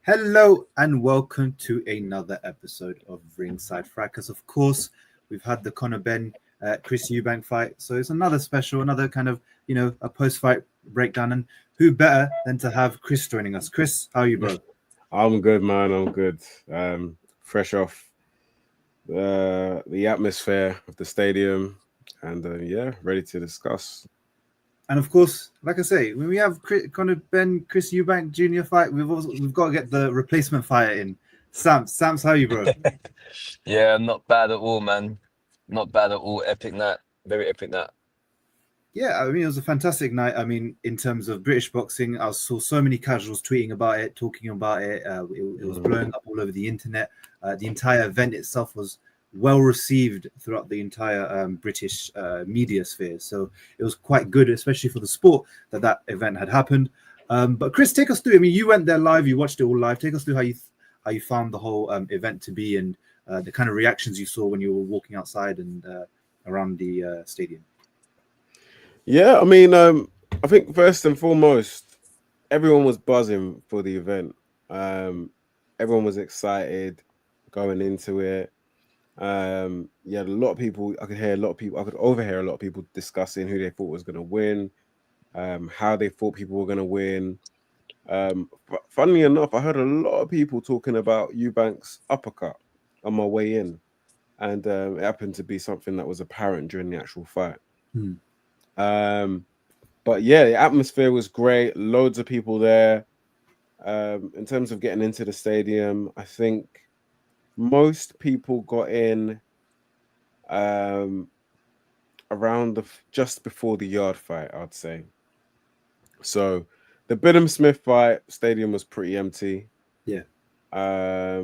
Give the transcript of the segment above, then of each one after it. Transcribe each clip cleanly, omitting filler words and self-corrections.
Hello and welcome to another episode of Ringside Fracas. Of course, we've had the Conor Benn Chris Eubank fight, so it's another special, another kind of a post-fight breakdown. And who better than to have Chris joining us? Chris, how are you, bro? I'm good, man. I'm good. Fresh off the atmosphere of the stadium, and yeah, ready to discuss. And of course, like I say, when we have Conor Benn Chris Eubank Jr. fight, we've got to get the replacement fighter in. Sam's, how are you, bro? Yeah, not bad at all, man. Not bad at all. Epic night. Very epic night. Yeah, I mean, it was a fantastic night. I mean, in terms of British boxing, I saw so many casuals tweeting about it, talking about it. It was blowing up all over the internet. The entire event itself was well received throughout the entire British media sphere. So it was quite good, especially for the sport, that event had happened. But Chris, take us through. I mean, you went there live, you watched it all live. Take us through how you found the whole event to be and the kind of reactions you saw when you were walking outside and around the stadium. Yeah, I mean, I think first and foremost, everyone was buzzing for the event. Everyone was excited going into it. Yeah, a lot of people. I could hear a lot of people. I could overhear a lot of people discussing who they thought was going to win, how they thought people were going to win. Funnily enough, I heard a lot of people talking about Eubank's uppercut on my way in, and it happened to be something that was apparent during the actual fight. But yeah, the atmosphere was great. Loads of people there. In terms of getting into the stadium, I think most people got in around just before the Yarde fight, I'd say. So the Billam-Smith fight stadium was pretty empty. Yeah. I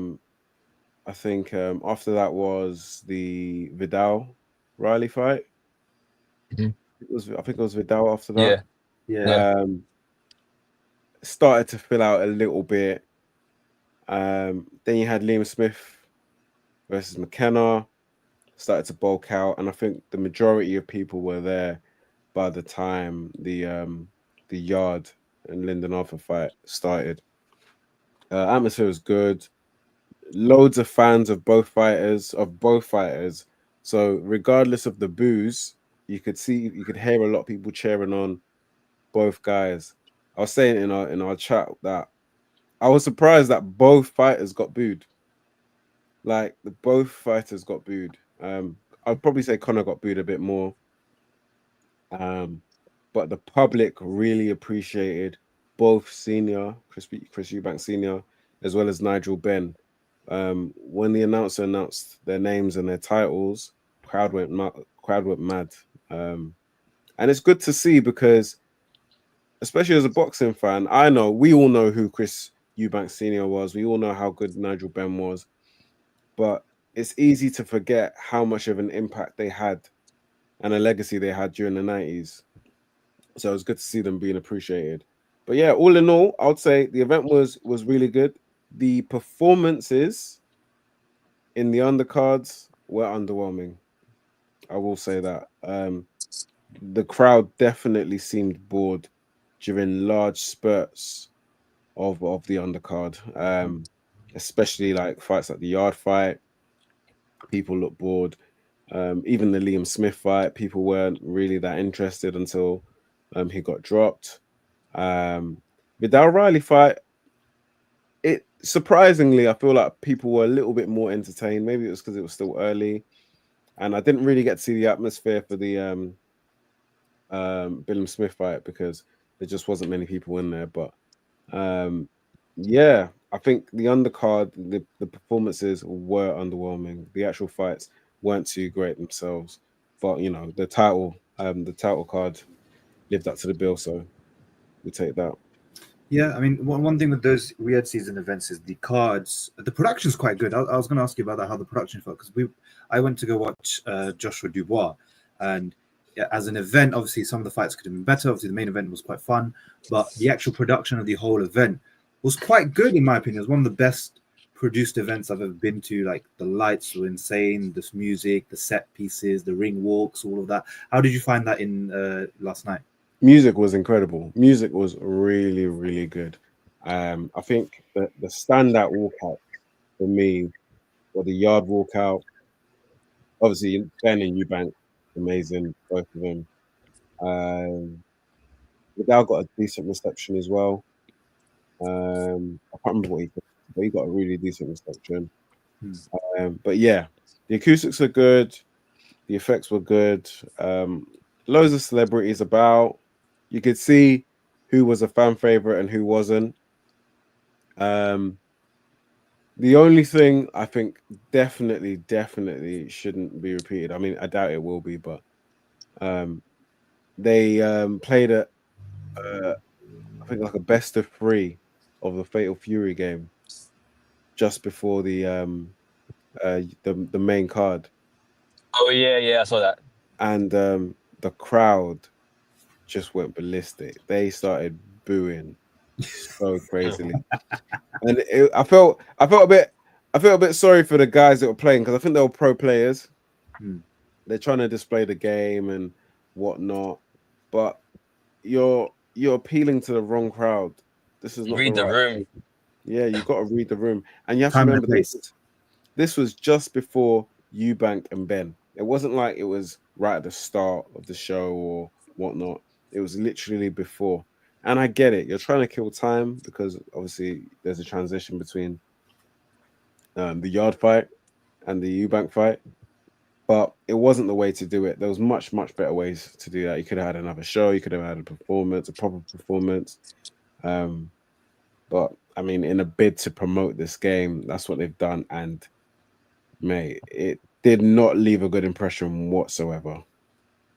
think after that was the Vidal Riley fight. Mhm. I think it was Vidal after that. Yeah. Started to fill out a little bit. Then you had Liam Smith versus McKenna. Started to bulk out, and I think the majority of people were there by the time the Yarde and Lyndon Arthur fight started. Atmosphere was good. Loads of fans of both fighters. So regardless of the boos, you could hear a lot of people cheering on both guys. I was saying in our chat that I was surprised that both fighters got booed. Like both fighters got booed. I'd probably say Conor got booed a bit more. But the public really appreciated both Chris Eubank Senior, as well as Nigel Benn. When the announcer announced their names and their titles, crowd went mad. And it's good to see because, especially as a boxing fan, we all know who Chris Eubank Senior was. We all know how good Nigel Benn was. But it's easy to forget how much of an impact they had and a legacy they had during the 90s. So it was good to see them being appreciated. But yeah, all in all, I would say the event was really good. The performances in the undercards were underwhelming. I will say that. The crowd definitely seemed bored during large spurts of the undercard. Especially like fights like the Yarde fight. People looked bored. Even the Liam Smith fight, people weren't really that interested until he got dropped. Vidal Riley fight, it surprisingly, I feel like people were a little bit more entertained. Maybe it was because it was still early, and I didn't really get to see the atmosphere for the Billam-Smith fight because there just wasn't many people in there. But yeah, I think the undercard, the performances were underwhelming. The actual fights weren't too great themselves, but you know the title card lived up to the bill, so we take that. Yeah, I mean, one thing with those weird season events is the cards. The production's quite good. I was going to ask you about that, how the production felt, because I went to go watch Joshua Dubois, and yeah, as an event, obviously some of the fights could have been better. Obviously, the main event was quite fun, but the actual production of the whole event was quite good, in my opinion. It was one of the best produced events I've ever been to. Like the lights were insane, this music, the set pieces, the ring walks, all of that. How did you find that in last night? Music was incredible. Music was really, really good. I think the standout walkout for me were the Yarde walkout. Obviously, Benn and Eubank, amazing, both of them. Miguel got a decent reception as well. I can't remember what he got, but he got a really decent reception. But yeah, the acoustics are good. The effects were good. Loads of celebrities about. You could see who was a fan favorite and who wasn't. The only thing I think definitely shouldn't be repeated. I mean, I doubt it will be, but they played a I think like a best of 3 of the Fatal Fury game just before the main card. Oh yeah, I saw that. And the crowd just went ballistic. They started booing so crazily, and I felt a bit sorry for the guys that were playing, because I think they were pro players. They're trying to display the game and whatnot, but you're appealing to the wrong crowd. This is not Read the room. Thing. Yeah, you've got to read the room, and you have to remember this was just before Eubank and Benn. It wasn't like it was right at the start of the show or whatnot. It was literally before. And I get it. You're trying to kill time because obviously there's a transition between the Yarde fight and the Eubank fight. But it wasn't the way to do it. There was much better ways to do that. You could have had another show. You could have had a proper performance. But I mean, in a bid to promote this game, that's what they've done. And mate, it did not leave a good impression whatsoever.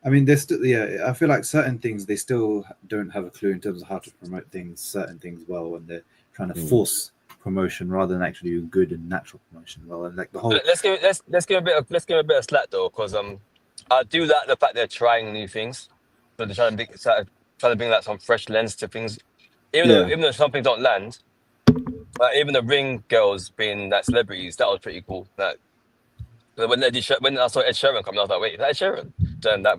I mean, there's still, yeah, I feel like certain things they still don't have a clue in terms of how to promote certain things well, and they're trying to force promotion rather than actually do good and natural promotion well. And like the whole Let's give a bit of slack though, because I do like the fact they're trying new things, but they're trying to bring like some fresh lens to things. Even though some things don't land, even the ring girls being like celebrities, that was pretty cool. Like when I saw Ed Sheeran coming, I was like, wait, is that Ed Sheeran?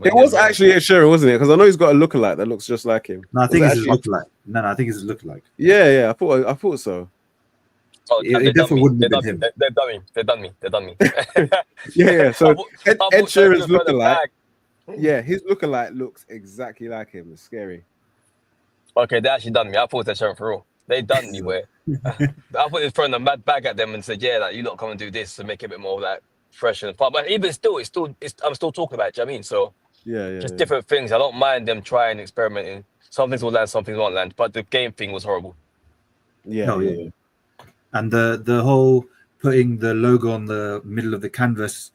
It was actually Ed Sheeran, wasn't it? Because I know he's got a lookalike that looks just like him. No, I think it's his lookalike. No, I think it's his lookalike. Yeah, I thought so. Oh, it definitely wouldn't have been him. They've done me. Yeah. So Ed Sheeran's lookalike. Yeah, his lookalike looks exactly like him. It's scary. Okay, they actually done me. I thought Ed Sheeran for real. They done me where I thought they were throwing a mad bag at them and said, yeah, like you lot come and do this to make it a bit more like fresh and fun. But even still, I'm still talking about it. Do you know what I mean? So just different things. I don't mind them trying, experimenting. Some things will land, some things won't land. But the game thing was horrible. Yeah. And the whole putting the logo on the middle of the canvas,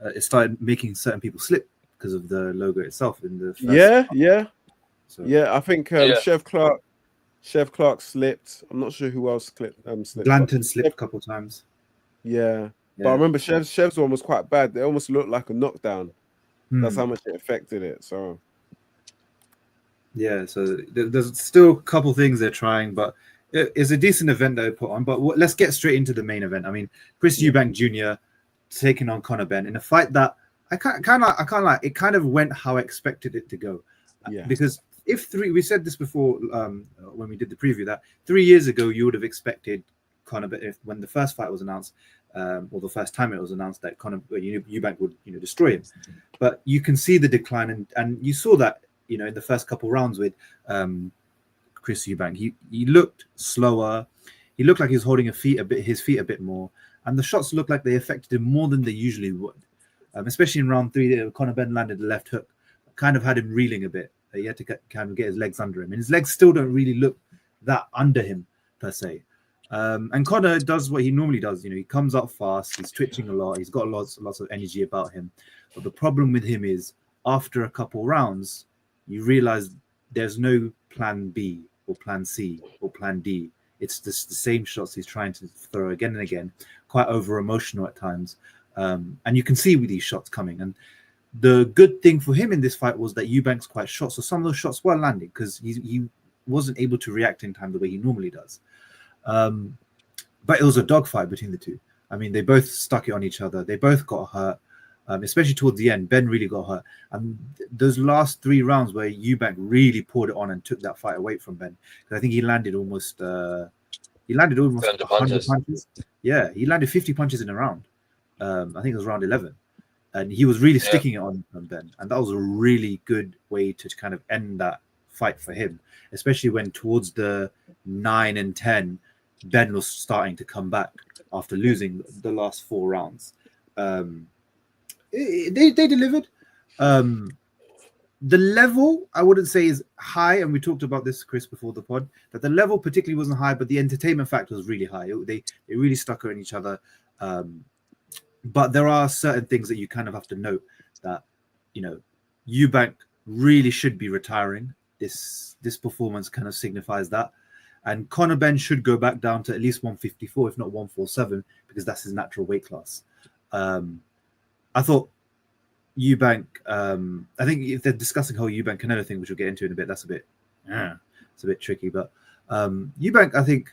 it started making certain people slip because of the logo itself in the first So, I think Chef Clarke slipped. I'm not sure who else slipped. Blanton slipped a couple times. Yeah. But I remember Chef's one was quite bad. They almost looked like a knockdown. That's how much it affected it. So yeah, so there's still a couple things they're trying, but it's a decent event that they put on. But let's get straight into the main event. I mean, Eubank Jr. taking on Conor Benn in a fight that I can't lie. It kind of went how I expected it to go. Yeah. Because we said this before when we did the preview, that 3 years ago you would have expected Conor, when the first fight was announced, or the first time it was announced, that Conor Eubank would destroy him. But you can see the decline, and you saw that in the first couple rounds with Chris Eubank. He looked slower. He looked like he was holding his feet a bit more, and the shots looked like they affected him more than they usually would. Especially in round 3, Conor Benn landed a left hook, kind of had him reeling a bit. He had to kind of get his legs under him, and his legs still don't really look that under him per se. And Conor does what he normally does. He comes up fast. He's twitching a lot. He's got lots of energy about him. But the problem with him is, after a couple rounds, you realize there's no plan B or plan C or plan D. It's just the same shots he's trying to throw again and again, quite over emotional at times. And you can see with these shots coming. And the good thing for him in this fight was that Eubank's quite short, so some of those shots were landing because he wasn't able to react in time the way he normally does. But it was a dogfight between the two. I mean, they both stuck it on each other. They both got hurt, especially towards the end. Benn really got hurt. And those last 3 rounds where Eubank really poured it on and took that fight away from Benn, because I think he landed almost He landed almost 300 100 punches. punches. Yeah, he landed 50 punches in a round. I think it was round 11. And he was really sticking it on Benn. And that was a really good way to kind of end that fight for him, especially when towards the 9 and 10, Benn was starting to come back after losing the last 4 rounds. They delivered. The level, I wouldn't say is high, and we talked about this, Chris, before the pod, that the level particularly wasn't high, but the entertainment factor was really high. They really stuck on each other. But there are certain things that you kind of have to note that, you know, Eubank really should be retiring. This performance kind of signifies that. And Conor Benn should go back down to at least 154, if not 147, because that's his natural weight class. I thought Eubank, I think if they're discussing whole Eubank Canelo thing, which we'll get into in a bit, that's it's a bit tricky. But Eubank, I think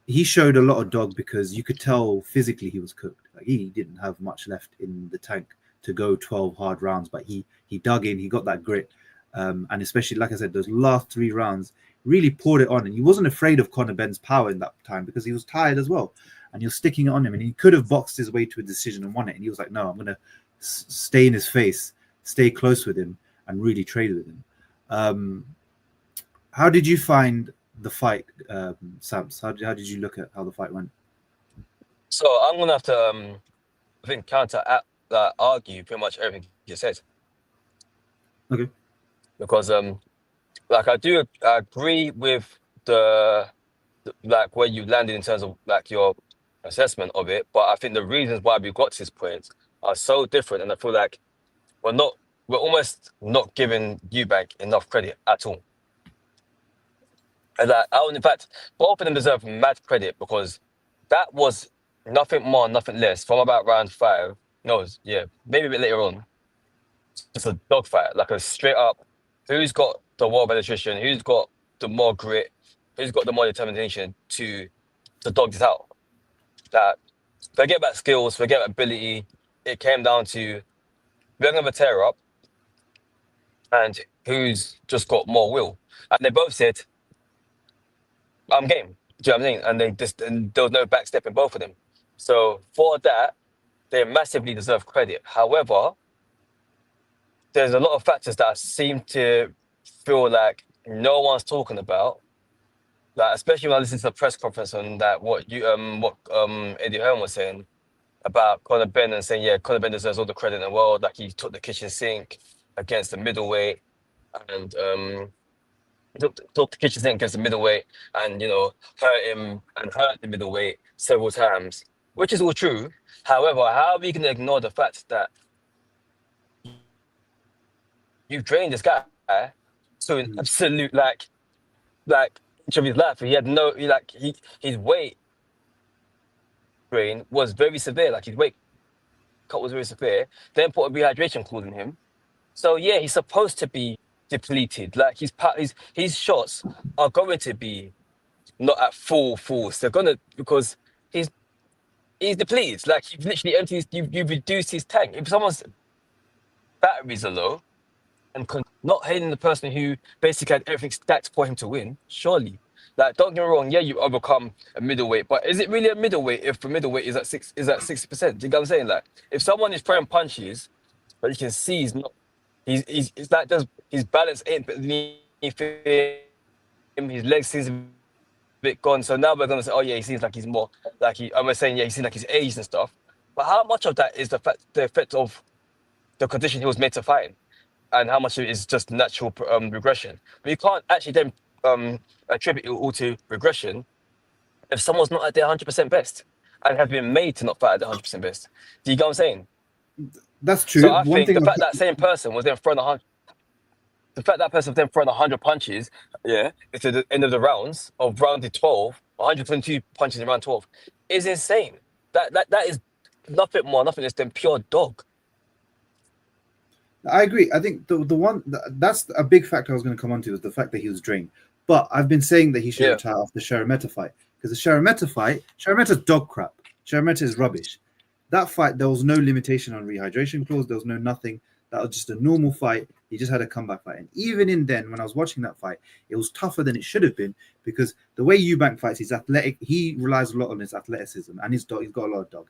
he showed a lot of dog because you could tell physically he was cooked. Like he didn't have much left in the tank to go 12 hard rounds, but he dug in, he got that grit. And especially, like I said, those last 3 rounds really poured it on. And he wasn't afraid of Conor Benn's power in that time because he was tired as well. And he was sticking it on him. And he could have boxed his way to a decision and won it. And he was like, no, I'm going to stay in his face, stay close with him, and really trade with him. How did you find the fight, Sams? How did you look at how the fight went? So I'm going to have to, I think, argue pretty much everything you said. Okay. Because like I do agree with the like where you landed in terms of like your assessment of it, but I think the reasons why we got to this point are so different, and I feel like we're almost not giving Eubank enough credit at all. And that, in fact, both of them deserve mad credit because that was nothing more, nothing less from about round 5. No, maybe a bit later on. Just a dogfight, like a straight up, who's got the more penetration, who's got the more grit, who's got the more determination to dog this out. That forget about skills, forget about ability. It came down to we're gonna have a tear up, and who's just got more will. And they both said, "I'm game." Do you know what I'm saying? And there was no backstep in both of them. So for that, they massively deserve credit. However, there's a lot of factors that I seem to feel like no one's talking about. Like, especially when I listen to the press conference on that, what Eddie Hearn was saying about Conor Benn and saying, Conor Benn deserves all the credit in the world. Like he took the kitchen sink against the middleweight and took the kitchen sink against the middleweight and, hurt him and hurt the middleweight several times, which is all true. However, how are we going to ignore the fact that you've drained this guy to an absolute like inch of his life? He had his weight drain was very severe. Like his weight cut was very severe. Then put a rehydration clause in him. So he's supposed to be depleted. Like his shots are going to be not at full force. They're gonna because he's depleted. Like you've literally emptied. You've reduced his tank. If someone's batteries are low, and not hating the person who basically had everything stacked for him to win, surely. Like, don't get me wrong, you overcome a middleweight, but is it really a middleweight if the middleweight is at 60%? Do you get what I'm saying? Like, if someone is throwing punches, but you can see he's not, it's like his balance ain't beneath him, his legs seems a bit gone. So now we're gonna say, he seems like he's more like he seems like he's aged and stuff. But how much of that is the effect of the condition he was made to fight in? And how much of it is just natural regression? But you can't actually then attribute it all to regression if someone's not at their 100% best and have been made to not fight at their 100% best. Do you get what I'm saying? That's true. So I think the fact that same person was then throwing 100 punches, to the end of the rounds of round 12, 122 punches in round 12, is insane. That is nothing more, nothing less than pure dog. I agree. I think the one that's a big factor I was going to come on to is the fact that he was drained. But I've been saying that he should retire after the Sharameta fight because the Sharameta's dog crap. Sharameta is rubbish. That fight, there was no limitation on rehydration clause. There was no nothing. That was just a normal fight. He just had a comeback fight. And even in then, when I was watching that fight, it was tougher than it should have been because the way Eubank fights, he's athletic. He relies a lot on his athleticism and his dog. He's got a lot of dog,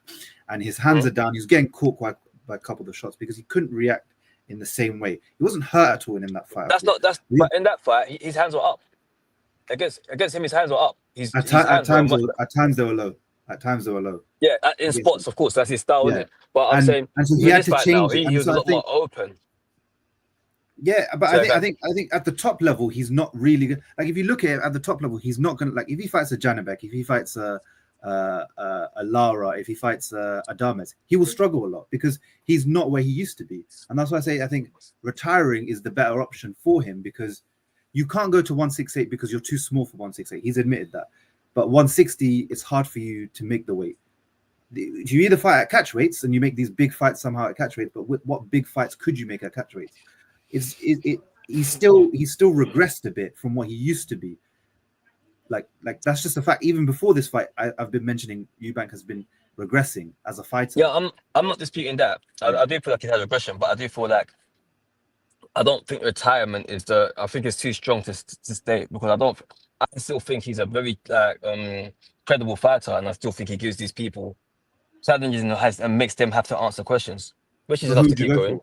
and his hands are down. He's getting caught by a couple of the shots because he couldn't react in the same way. He wasn't hurt at all in that fight. But in that fight, his hands were up. Against him, his hands were up. At times they were low. At times they were low. Yeah, in spots, of course, that's his style, isn't it? But I'm saying, and so he had to change. He was a lot more open. Yeah, but so I think at the top level, he's not really good. Like if you look at it at the top level, he's not gonna like if he fights a Janibek, if he fights a Lara, if he fights a Adames, he will struggle a lot because he's not where he used to be. And that's why I say I think retiring is the better option for him because you can't go to 168 because you're too small for 168. He's admitted that. But 160, it's hard for you to make the weight. You either fight at catch weights and you make these big fights somehow at catch weights, but what big fights could you make at catch weights? He's still regressed a bit from what he used to be. Like that's just a fact. Even before this fight, I've been mentioning Eubank has been regressing as a fighter. Yeah, I'm not disputing that. I do feel like he has regression, but I do feel like I don't think retirement is I think it's too strong to stay because I still think he's a very credible fighter, and I still think he gives these people challenges and makes them have to answer questions, which is enough to keep going.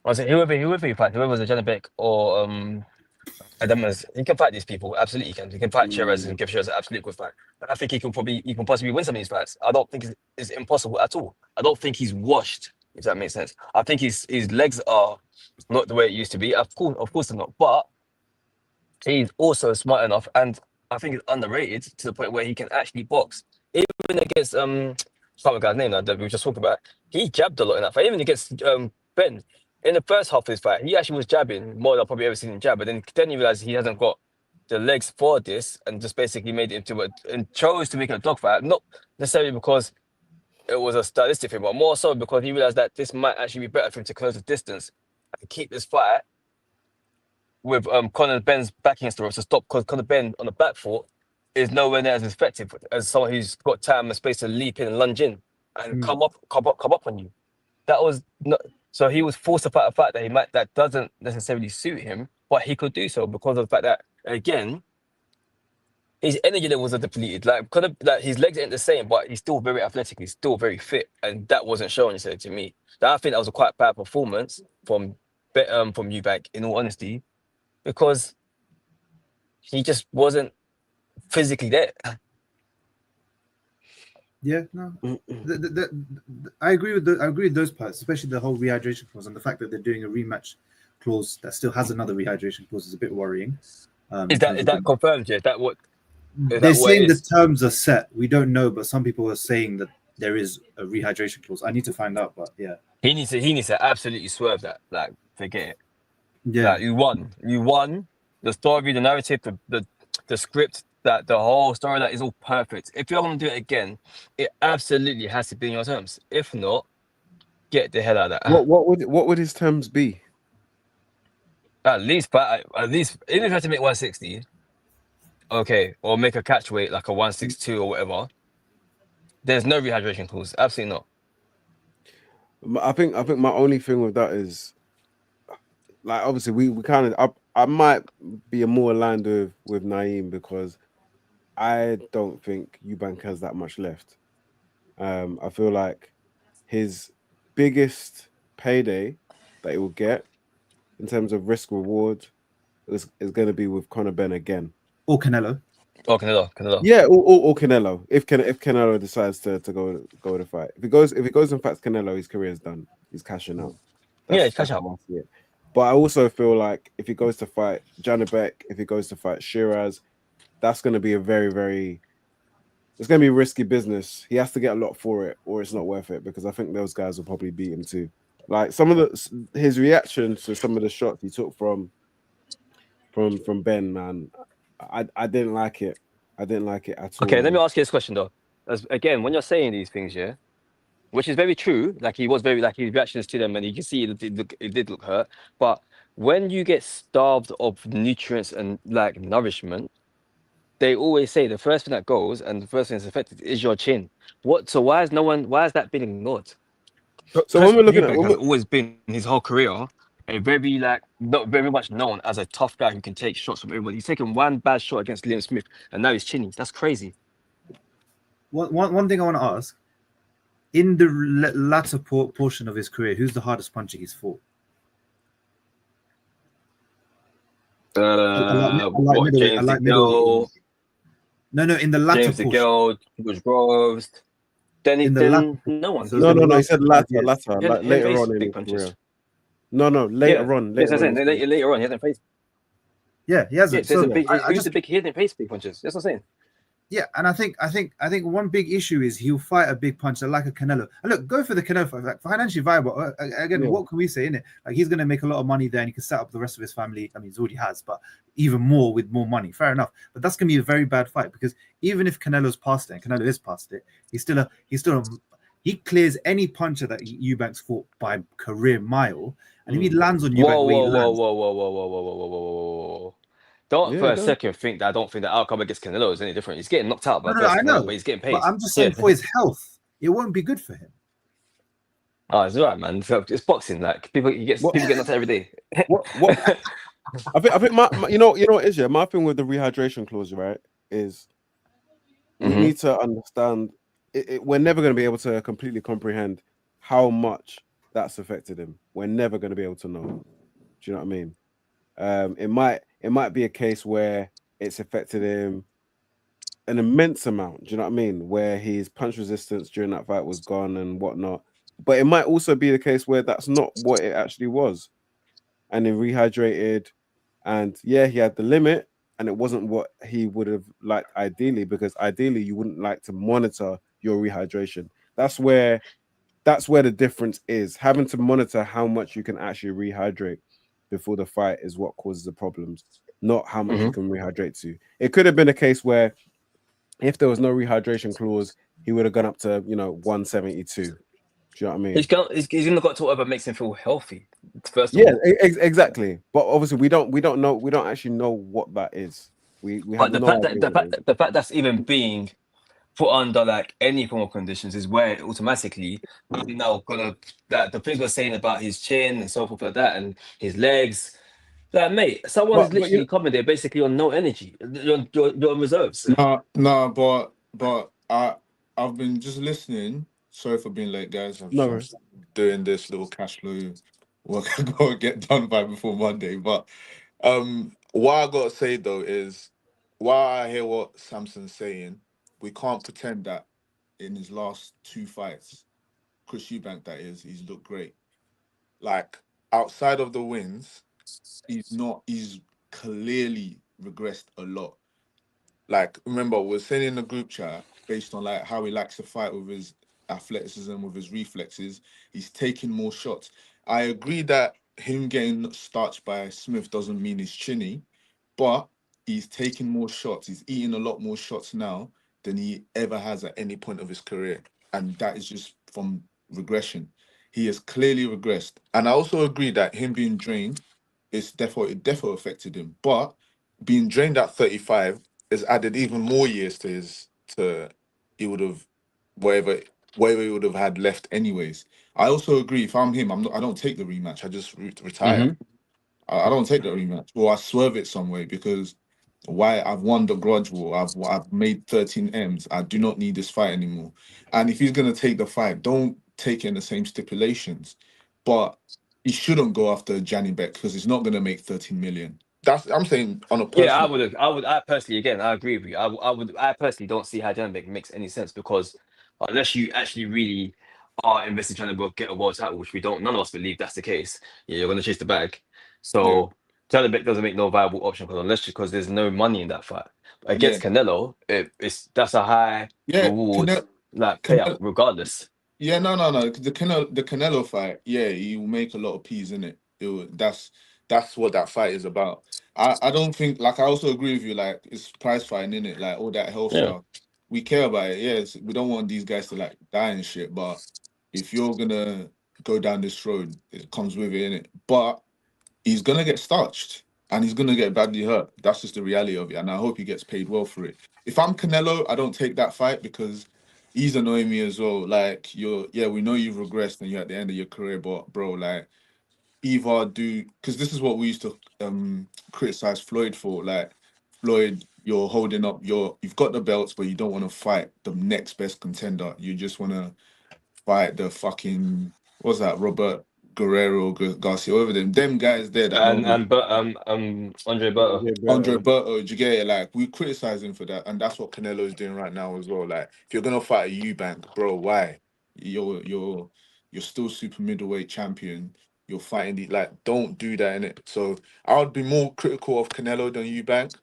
I say whoever he fights, whoever was a Janibek or Adames, he can fight these people. Absolutely, he can. He can fight Shiraz and give Shiraz an absolute good fight. I think he can possibly win some of these fights. I don't think it's impossible at all. I don't think he's washed, if that makes sense. I think his legs are not the way it used to be. Of course they're not. But he's also smart enough, and I think he's underrated to the point where he can actually box. Even against I can't remember the guy's name now that we just talked about. He jabbed a lot in that fight. Even against Benn. In the first half of his fight, he actually was jabbing more than I've probably ever seen him jab. But then he realized he hasn't got the legs for this and just basically made it into and chose to make it a dogfight. Not necessarily because it was a stylistic thing, but more so because he realized that this might actually be better for him to close the distance and keep this fight with Conor Benn's back against the ropes to stop because Conor Benn on the back foot is nowhere near as effective as someone who's got time and space to leap in and lunge in and come up on you. That was not. So he was forced to fight a fight that doesn't necessarily suit him, but he could do so because of the fact that again, his energy levels are depleted. Like his legs ain't the same, but he's still very athletic. He's still very fit, and that wasn't showing itself to me. I think that was a quite bad performance from Eubank, in all honesty, because he just wasn't physically there. Yeah, no, I agree with those parts, especially the whole rehydration clause and the fact that they're doing a rematch clause that still has another rehydration clause is a bit worrying. Is that confirmed yet? They're saying the terms are set. We don't know, but some people are saying that there is a rehydration clause. I need to find out, but yeah, he needs to absolutely swerve that. Like, forget it. Yeah, like, you won. The story, the narrative, the script. That the whole story that is all perfect. If you're going to do it again, it absolutely has to be in your terms. If not, get the hell out of that. What would his terms be? At least, even if you have to make 160, okay, or make a catch weight like a 162 or whatever. There's no rehydration clause. Absolutely not. I think my only thing with that is, like, obviously we kind of I might be more aligned with Naeem because I don't think Eubank has that much left. I feel like his biggest payday that he will get in terms of risk reward is going to be with Conor Benn again. Or Canelo. Or Canelo. Yeah, or Canelo. If Canelo decides to go to fight. If he goes and fights Canelo, his career is done. He's cashing out. He's cashing out. But I also feel like if he goes to fight Janibek, if he goes to fight Shiraz, that's going to be a very, very... It's going to be risky business. He has to get a lot for it, or it's not worth it, because I think those guys will probably beat him too. Like, some of his reactions to some of the shots he took from Benn, man, I didn't like it. I didn't like it at all. Okay, let me ask you this question, though. Again, when you're saying these things, yeah, which is very true, like he was very, like his reactions to them, and you can see it did look hurt. But when you get starved of nutrients and like nourishment, they always say the first thing that goes and the first thing that's affected is your chin. So why is that being ignored? So when we're looking at Eubank has always been his whole career a very not very much known as a tough guy who can take shots from everybody. He's taken one bad shot against Billam-Smith, and now he's chinny. That's crazy. One thing I want to ask: in the latter portion of his career, who's the hardest puncher he's fought? James DeGill. No, in the latter James DeGill, George Groves. Then no one. No. He said later, like later on in his career. No, later on. Later on, he hasn't faced. Yeah, he hasn't. He hasn't faced big punches. That's what I'm saying. Yeah, and I think one big issue is he'll fight a big puncher like a Canelo. And look, go for the Canelo fight, like financially viable. Again, what can we say in it? Like he's going to make a lot of money there, and he can set up the rest of his family. I mean, he already has, but even more with more money. Fair enough, but that's going to be a very bad fight because even if Canelo's past it, and Canelo is past it, he clears any puncher that Eubank's fought by career mile, and if he lands on Eubank, whoa. Don't for a second think that I don't think the outcome against Canelo is any different. He's getting knocked out by I know, but he's getting paid. But I'm just saying for his health, it won't be good for him. Oh, it's all right, man. It's boxing. Like people get knocked out every day. What? I think my you know what is my thing with the rehydration clause, right? Is we need to understand. We're never going to be able to completely comprehend how much that's affected him. We're never going to be able to know. Do you know what I mean? It might be a case where it's affected him an immense amount. Do you know what I mean? Where his punch resistance during that fight was gone and whatnot. But it might also be the case where that's not what it actually was. And he rehydrated, and yeah, he had the limit, and it wasn't what he would have liked ideally, because ideally you wouldn't like to monitor your rehydration. That's where the difference is. Having to monitor how much you can actually rehydrate before the fight is what causes the problems, not how much you can rehydrate to. It could have been a case where if there was no rehydration clause, he would have gone up to 172. Do you know what I mean? He's gonna got to whatever makes him feel healthy. First of all. Exactly. But obviously we don't know. We don't actually know what that is. But the fact that's even being put under like any form of conditions is where automatically the things we're saying about his chin and so forth like that and his legs. Like, mate, someone's literally coming there basically on no energy. You're on reserves. No, but I've been just listening. Sorry for being late, guys. I'm doing this little cash flow work I gotta get done by before Monday. But what I gotta say though is, while I hear what Samson's saying, we can't pretend that in his last two fights, Chris Eubank, that is, he's looked great. Like, outside of the wins, he's clearly regressed a lot. Like, remember, we're saying in the group chat, based on like how he likes to fight with his athleticism, with his reflexes, he's taking more shots. I agree that him getting starched by Smith doesn't mean he's chinny, but he's taking more shots. He's eating a lot more shots now than he ever has at any point of his career. And that is just from regression. He has clearly regressed. And I also agree that him being drained, it definitely affected him. But being drained at 35 has added even more years he would have whatever he would have had left anyways. I also agree, if I'm him, I don't take the rematch. I just retire. I don't take the rematch, or I swerve it some way, because I've won the grudge war. I've made 13 M's. I do not need this fight anymore. And if he's gonna take the fight, don't take it in the same stipulations. But he shouldn't go after Janny Beck, because he's not gonna make 13 million. I'm saying on a personal. Yeah, I personally, again, I agree with you. I personally don't see how Janny Beck makes any sense, because unless you actually really are invested trying to get a world title, which none of us believe that's the case. Yeah, you're gonna chase the bag. So Janny Beck doesn't make no viable option because there's no money in that fight. But against Canelo, that's a high reward payout regardless. Yeah, no. The Canelo fight, he will make a lot of peas in it. That's what that fight is about. I don't think, like, I also agree with you, like, it's prize fighting, in it, like all that health stuff. We care about it. Yes, we don't want these guys to like die and shit. But if you're gonna go down this road, it comes with it, innit? But he's gonna get starched and he's gonna get badly hurt. That's just the reality of it. And I hope he gets paid well for it. If I'm Canelo, I don't take that fight, because he's annoying me as well. Like we know you've regressed and you're at the end of your career, but bro, like either do, because this is what we used to criticize Floyd for. Like Floyd, you're holding up you've got the belts, but you don't want to fight the next best contender. You just want to fight the fucking, what's that, Robert Guerrero, Garcia, whatever them guys there that And know. Andre Berto. Andre Berto, do you get it? Like, we criticize him for that, and that's what Canelo's doing right now as well. Like, if you're gonna fight a Eubank, bro, why? You're still super middleweight champion. You're fighting the, like, don't do that in it. So I would be more critical of Canelo than Eubank,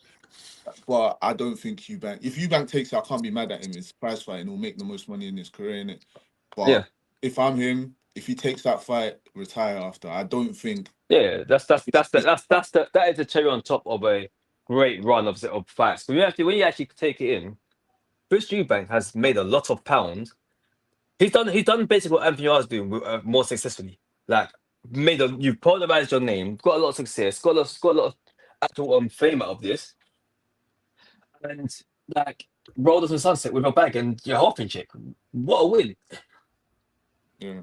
but I don't think Eubank. If Eubank takes it, I can't be mad at him. It's prize fighting. He'll make the most money in his career in it. But if I'm him, if he takes that fight, retire after. I don't think. Yeah, that is the cherry on top of a great run of fights. When you actually take it in, Chris Eubank has made a lot of pounds. He's done basically what Anthony Yarde's doing more successfully. Like you've polarized your name, got a lot of success, got a lot of actual fame out of this, and like rolled us in sunset with your bag and your health in check. What a win! Yeah.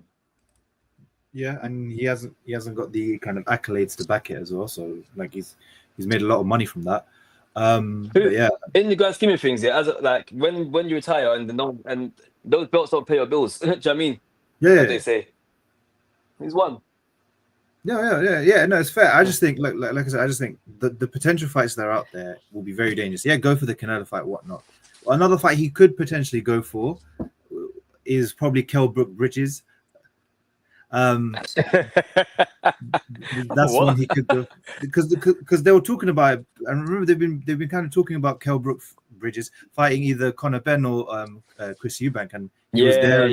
Yeah, and he hasn't got the kind of accolades to back it as well. So like he's made a lot of money from that. But yeah, in the grand scheme of things, yeah, as like when you retire and those belts don't pay your bills. Do you know what I mean? Yeah, as they say, he's won. Yeah. No, it's fair. I just think, like I said, I just think the potential fights that are out there will be very dangerous. Yeah, go for the Canelo fight, whatnot. Another fight he could potentially go for is probably Kell Brook Bridges. That's one he could go, because they were talking about it. I remember they've been kind of talking about Kell Brook Bridges fighting either Conor Benn or Chris Eubank, and he was there.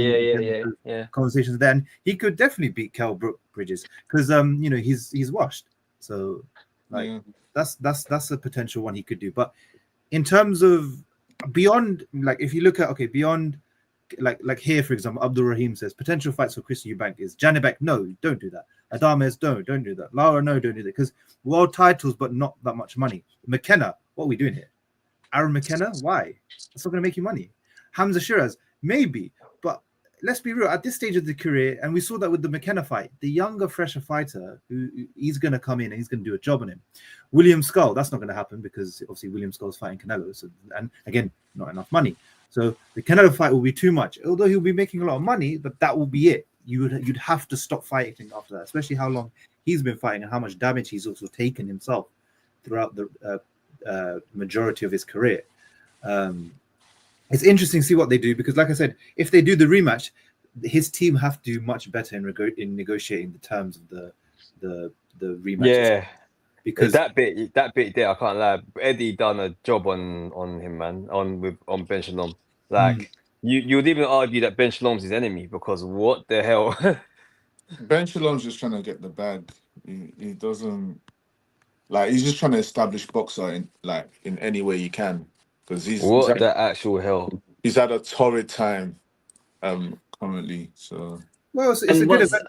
Yeah. Conversations there, and he could definitely beat Kell Brook Bridges because he's washed. So like that's a potential one he could do. But in terms of beyond, like if you look at beyond. Like here, for example, Abdul Rahim says potential fights for Chris Eubank is Janibek. No, don't do that. Adames, don't do that. Lara, no, don't do that, because world titles, but not that much money. McKenna, what are we doing here? Aaron McKenna, why? That's not going to make you money. Hamza Shiraz, maybe, but let's be real. At this stage of the career, and we saw that with the McKenna fight, the younger, fresher fighter, he's going to come in and he's going to do a job on him. William Skull, that's not going to happen because obviously William Skull's fighting Canelo, so, and again, not enough money. So the Canelo fight will be too much. Although he'll be making a lot of money, but that will be it. You'd have to stop fighting after that, especially how long he's been fighting and how much damage he's also taken himself throughout the majority of his career. It's interesting to see what they do because, like I said, if they do the rematch, his team have to do much better in negotiating the terms of the rematch. Yeah. Because that bit there, I can't lie. Eddie done a job on him, man. On Ben Shalom. Like you would even argue that Ben Shalom's his enemy because what the hell? Ben Shalom's just trying to get the bag. He doesn't like. He's just trying to establish boxer in any way he can because he's the actual hell. He's had a torrid time currently. So it's a good event.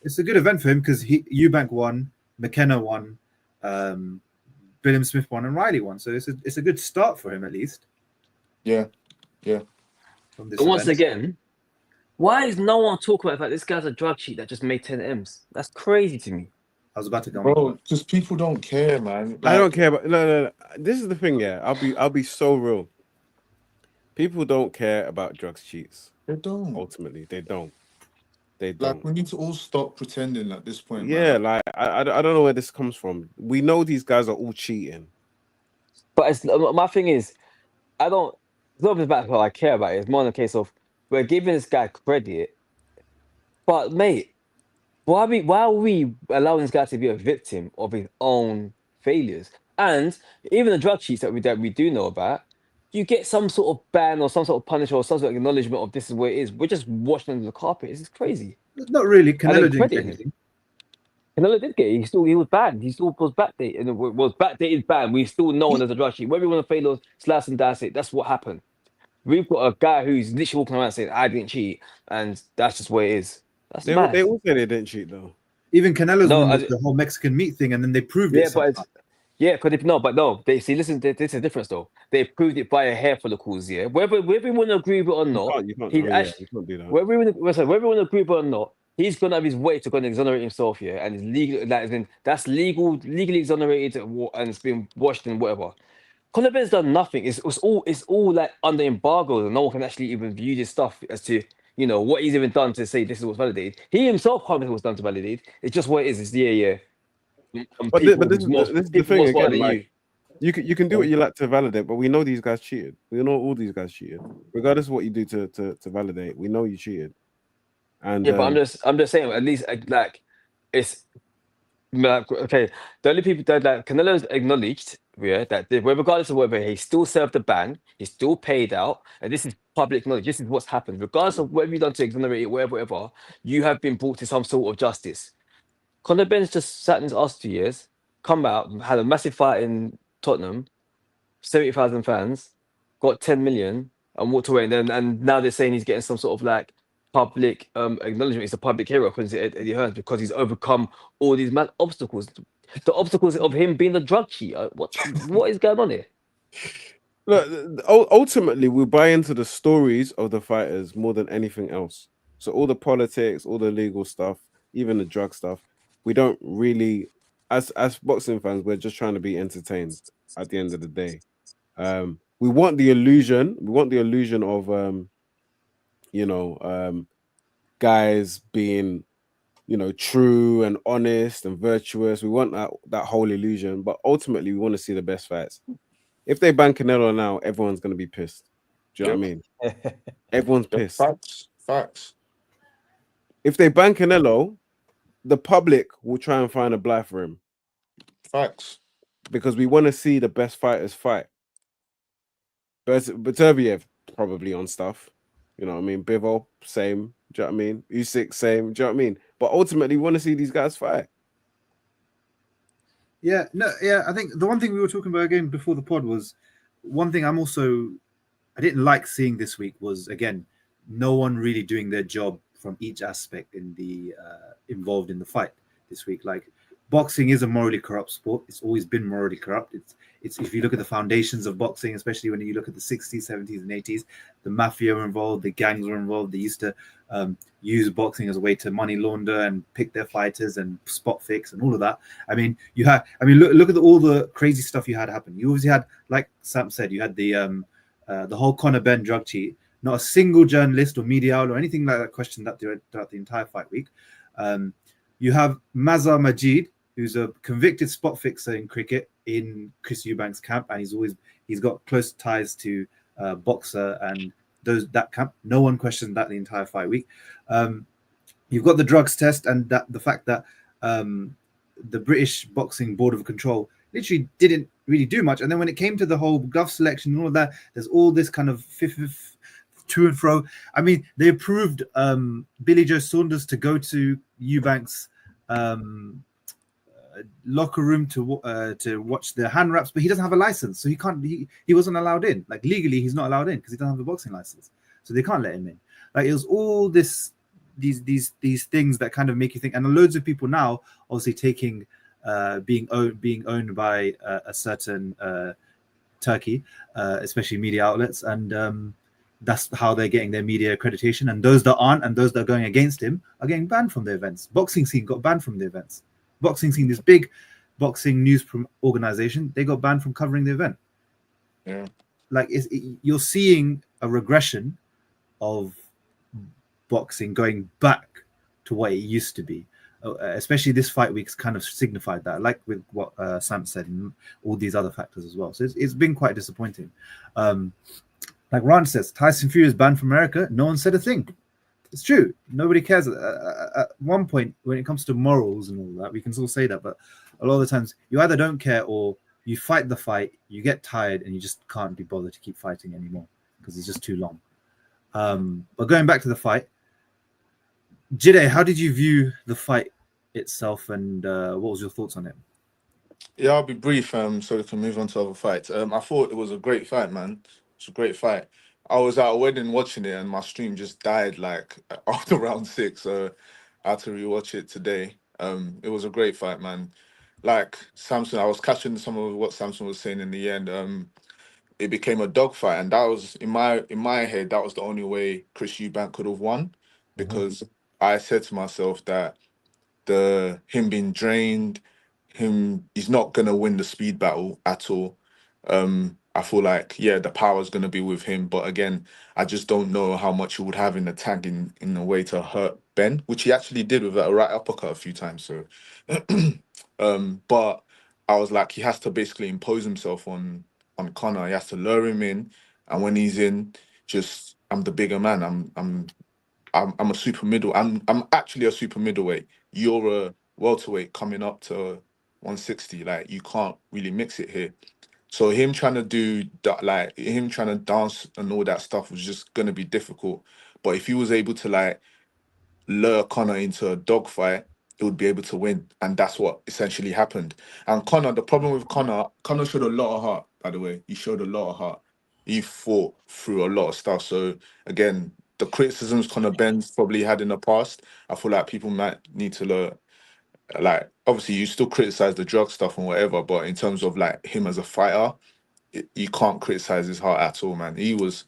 It's a good event for him because Eubank won, McKenna won. Billam-Smith won and Riley won, so it's a good start for him at least. Yeah. Once again, why is no one talking about this guy's a drug cheat that just made 10 M's? That's crazy to me. I was about to go. Bro, just people don't care, man. I don't care, but no. This is the thing, yeah. I'll be so real. People don't care about drugs cheats. They don't. Ultimately, they don't. Like, we need to all stop pretending at this point. Yeah, man. Like I don't know where this comes from. We know these guys are all cheating. But my thing is, it's not about what I care about. It's more in the case of we're giving this guy credit. But mate, why are we allowing this guy to be a victim of his own failures? And even the drug cheats that we do know about, you get some sort of ban or some sort of punishment or some sort of acknowledgement of this is where it is. We're just washing under the carpet. This is crazy. Not really. Canelo didn't get anything. Canelo did get it. He was banned. He still was backdated. And it was backdated ban. We still know him as a drug cheat. Whether we want to fail or slice and dice it, that's what happened. We've got a guy who's literally walking around saying, I didn't cheat. And that's just where it is. They all say they didn't cheat though. Even Canelo's won the whole Mexican meat thing, and then they proved it. But Yeah, because they see. Listen, this is the difference though. They proved it by a hair for the calls. Yeah, whether we want to agree with it or not, You can't. he's Oh, yeah, you can't do that. whether we want to agree with it or not, he's gonna have his way to go and exonerate himself. Yeah, and it's legal. That's legally exonerated and it's been washed and whatever. Conor Benn's done nothing. It's all like under embargo, and no one can actually even view this stuff as to what he's even done to say this is what's validated. He himself can't say what's done to validate. It's just what it is. It's yeah. And But people this is the people thing more smarter again. than Like you can do what you like to validate, but we know these guys cheated. We know all these guys cheated, regardless of what you do to validate. We know you cheated. And Yeah, but I'm just saying, at least like it's like, okay. The only people that Canelo's acknowledged, yeah, that regardless of whether he still served the ban, he's still paid out, and this is public knowledge. This is what's happened, regardless of whatever you've done to exonerate it, whatever, you have been brought to some sort of justice. Conor Benn's just sat in his ass 2 years, come out, had a massive fight in Tottenham, 70,000 fans, got 10 million, and walked away. And now they're saying he's getting some sort of like public acknowledgement. He's a public hero because Eddie Hearn, because he's overcome all these mad obstacles. The obstacles of him being a drug cheater. What is going on here? look, ultimately, we buy into the stories of the fighters more than anything else. So all the politics, all the legal stuff, even the drug stuff, we don't really, as boxing fans, we're just trying to be entertained at the end of the day. We want the illusion. We want the illusion of guys being true and honest and virtuous. We want that whole illusion, but ultimately we want to see the best fights. If they ban Canelo now, everyone's going to be pissed. Do you know what I mean? Everyone's pissed. Facts. If they ban Canelo, the public will try and find a blight for him. Facts. Because we want to see the best fighters fight. Beterbiev probably on stuff. You know what I mean? Bivol, same. Do you know what I mean? Usyk, same. Do you know what I mean? But ultimately, we want to see these guys fight. Yeah, no, yeah. I think the one thing we were talking about again before the pod was one thing I didn't like seeing this week was, again, no one really doing their job from each aspect in the involved in the fight this week. Like, boxing is a morally corrupt sport. It's always been morally corrupt. It's if you look at the foundations of boxing, especially when you look at the 60s, 70s, and 80s, the mafia were involved, the gangs were involved. They used to use boxing as a way to money launder and pick their fighters and spot fix and all of that. I mean, look at all the crazy stuff you had happen. You obviously had, like Sam said, you had the whole Conor Benn drug cheat. Not a single journalist or media outlet or anything like that questioned that throughout the entire fight week. You have Mazhar Majid, who's a convicted spot fixer in cricket in Chris Eubank's camp, and he's got close ties to Boxer and that camp. No one questioned that the entire fight week. You've got the drugs test and the fact that the British Boxing Board of Control literally didn't really do much. And then when it came to the whole glove selection and all of that, there's all this kind of to and fro. I mean, they approved Billy Joe Saunders to go to Eubank's locker room to watch the hand wraps, but he doesn't have a license, so he can't. He wasn't allowed in. Like, legally, he's not allowed in because he doesn't have a boxing license, so they can't let him in. Like, it was all these things that kind of make you think. And loads of people now, obviously, taking being owned by a certain Turkey, especially media outlets, and that's how they're getting their media accreditation. And those that aren't, and those that are going against him, are getting banned from the events. Boxing Scene got banned from the events. Boxing Scene, this big boxing news organization, they got banned from covering the event. Yeah, like you're seeing a regression of boxing going back to what it used to be. Especially this fight week's kind of signified that, like with what Sam said, and all these other factors as well. So it's been quite disappointing. Like Ron says, Tyson Fury is banned from America. No one said a thing. It's true. Nobody cares. At one point, when it comes to morals and all that, we can still say that. But a lot of the times, you either don't care or you fight the fight, you get tired, and you just can't be bothered to keep fighting anymore because it's just too long. But going back to the fight, Jide, how did you view the fight itself, and what was your thoughts on it? Yeah, I'll be brief, so we can move on to other fights. I thought it was a great fight, man. It's a great fight. I was at a wedding watching it, and my stream just died like after round 6, so I had to rewatch it today. It was a great fight, man. like Samson, I was catching some of what Samson was saying in the end. It became a dogfight, and that was in my head, that was the only way Chris Eubank could have won, because I said to myself that him being drained, he's not gonna win the speed battle at all. I feel like, yeah, the power's gonna be with him, but again, I just don't know how much he would have in the tag in a way to hurt Benn, which he actually did with a right uppercut a few times. So, but I was like, he has to basically impose himself on Conor. He has to lure him in, and when he's in, just I'm the bigger man. I'm a super middle. I'm actually a super middleweight. You're a welterweight coming up to 160. Like, you can't really mix it here. So him trying to do that, like him trying to dance and all that stuff, was just gonna be difficult. But if he was able to like lure Conor into a dogfight, he would be able to win, and that's what essentially happened. And Conor, the problem with Conor showed a lot of heart. By the way, he showed a lot of heart. He fought through a lot of stuff. So again, the criticisms Conor Benn's probably had in the past, I feel like people might need to learn. Like, obviously, you still criticize the drug stuff and whatever, but in terms of like him as a fighter, you can't criticize his heart at all, man. He was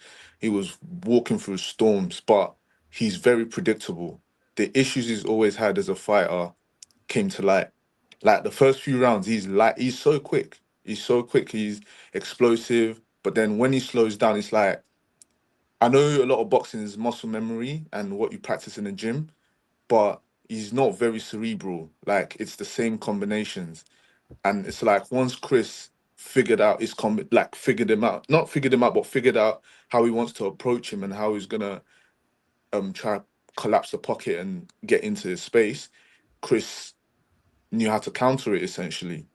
walking through storms, but he's very predictable. The issues he's always had as a fighter came to light. Like the first few rounds, he's so quick. He's so quick. He's explosive. But then when he slows down, it's like, I know a lot of boxing is muscle memory and what you practice in the gym, but he's not very cerebral. Like, it's the same combinations. And it's like, once Chris figured out figured him out, not figured him out, but figured out how he wants to approach him and how he's gonna try to collapse the pocket and get into his space, Chris knew how to counter it essentially.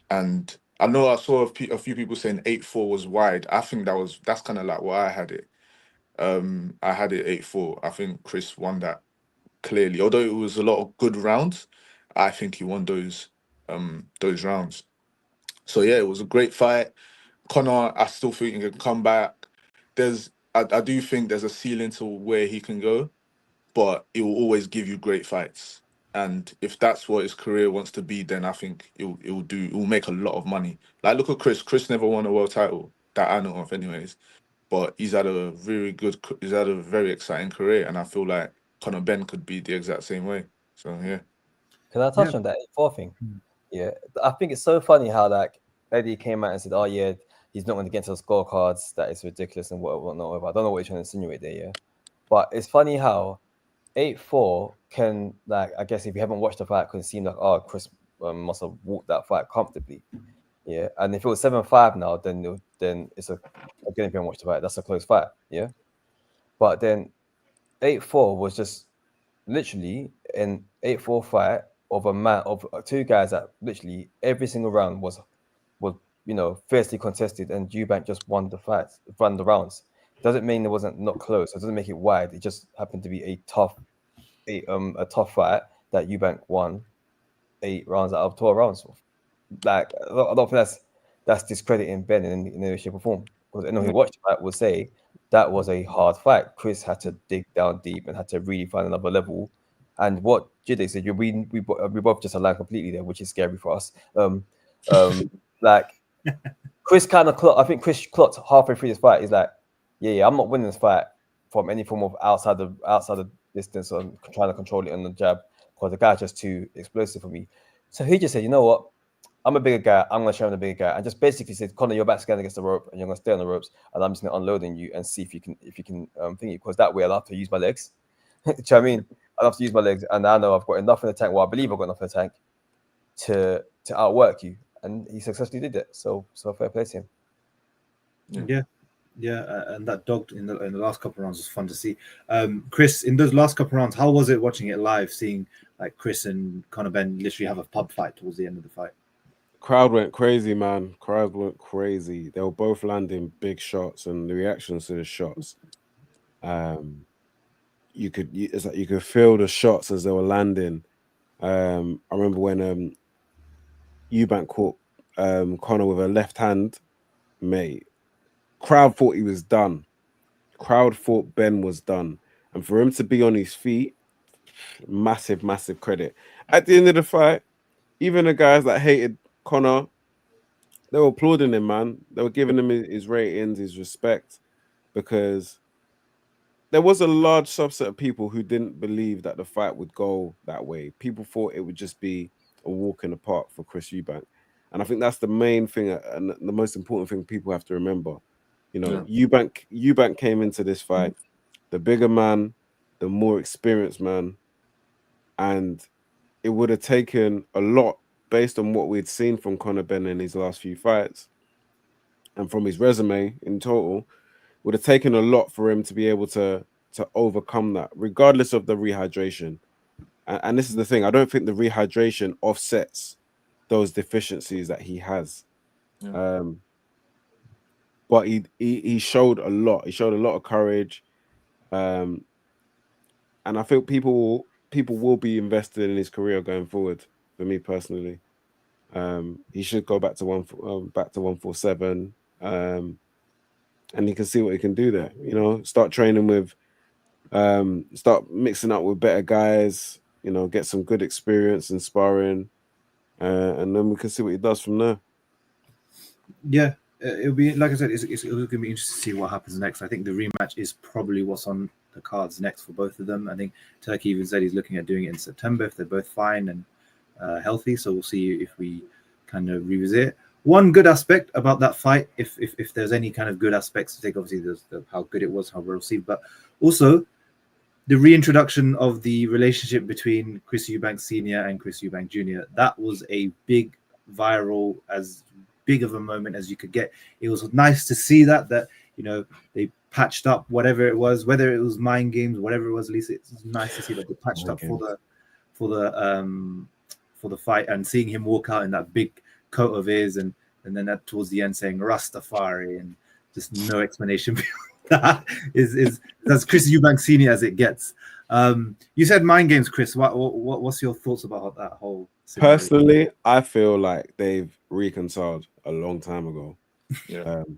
And I know I saw a few people saying 8-4 was wide. I think that's kind of like what I had it. I had it 8-4. I think Chris won that clearly. Although it was a lot of good rounds, I think he won those rounds. So yeah, it was a great fight. Conor, I still think he can come back. I do think there's a ceiling to where he can go, but it will always give you great fights. And if that's what his career wants to be, then I think it will make a lot of money. Like, look at Chris. Chris never won a world title that I know of, anyways. But he's had a very exciting career, and I feel like Conor Benn could be the exact same way. So yeah. Can I touch on that 8-4 thing? Yeah, I think it's so funny how like Eddie came out and said, "Oh yeah, he's not going to get to the scorecards. That is ridiculous and whatnot." I don't know what he's trying to insinuate there, yeah. But it's funny how 8-4 can, like, I guess if you haven't watched the fight, can seem like, oh, Chris must have walked that fight comfortably, yeah. And if it was 7-5 now, then it's again, if you haven't watched the fight, that's a close fight, yeah. But then 8-4 was just literally an 8-4 fight of two guys that literally every single round was fiercely contested, and Eubank just won the rounds. Doesn't mean it wasn't not close. It doesn't make it wide. It just happened to be a tough fight that Eubank won 8 rounds out of 12 rounds. Like, I don't think that's discrediting Benn in any shape or form, because anyone who watched the fight will say that was a hard fight. Chris had to dig down deep and had to really find another level. And what Jide said, we both just aligned completely there, which is scary for us. Like, Chris kind of clocked. I think Chris clocked halfway through this fight. He's like, yeah, I'm not winning this fight from any form of outside the distance or trying to control it on the jab, because the guy's just too explosive for me. So he just said, you know what? I'm a bigger guy. I'm going to show him the bigger guy, and just basically said, Conor, your back's going against the rope, and you're going to stay on the ropes, and I'm just going to unload on you and see if you can think it, because that way I'll have to use my legs. Do you know what I mean? I'll have to use my legs, and I know I've got enough in the tank. Well, I believe I've got enough in the tank to outwork you, and he successfully did it. So fair play to him. Yeah, and that dog in the last couple of rounds was fun to see. Chris, in those last couple of rounds, how was it watching it live, seeing like Chris and Conor Benn literally have a pub fight towards the end of the fight? Crowd went crazy, man. Crowd went crazy. They were both landing big shots, and the reactions to the shots, you could feel the shots as they were landing. I remember when Eubank caught Conor with a left hand, mate. Crowd thought he was done. Crowd thought Benn was done, and for him to be on his feet, massive credit. At the end of the fight, even the guys that hated Conor, they were applauding him, man. They were giving him his ratings, his respect, because there was a large subset of people who didn't believe that the fight would go that way. People thought it would just be a walk in the park for Chris Eubank. And I think that's the main thing and the most important thing people have to remember. You know, Eubank came into this fight, the bigger man, the more experienced man, and it would have taken a lot based on what we'd seen from Conor Benn in his last few fights and from his resume in total, would have taken a lot for him to be able to overcome that, regardless of the rehydration. And this is the thing, I don't think the rehydration offsets those deficiencies that he has. But he showed a lot. He showed a lot of courage. And I think people will be invested in his career going forward. For me personally, he should go back to 147, and he can see what he can do there. You know, start training with, start mixing up with better guys. You know, get some good experience and sparring, and then we can see what he does from there. Yeah, it'll be, like I said, it's going to be interesting to see what happens next. I think the rematch is probably what's on the cards next for both of them. I think Turkey even said he's looking at doing it in September if they're both fine and healthy. So we'll see if we kind of revisit it. One good aspect about that fight, if there's any kind of good aspects to take, obviously there's how good it was, how well received, but also the reintroduction of the relationship between Chris Eubank Sr. and Chris Eubank Jr. That was a big viral, as big of a moment as you could get. It was nice to see that you know, they patched up whatever it was, whether it was mind games, whatever it was. At least it's nice to see that they patched up for the fight, and seeing him walk out in that big coat of his, and then that towards the end saying Rastafari, and just no explanation beyond that is as Chris Eubank Sr. as it gets. You said mind games, Chris. What's your thoughts about that whole scenario? Personally, I feel like they've reconciled a long time ago. And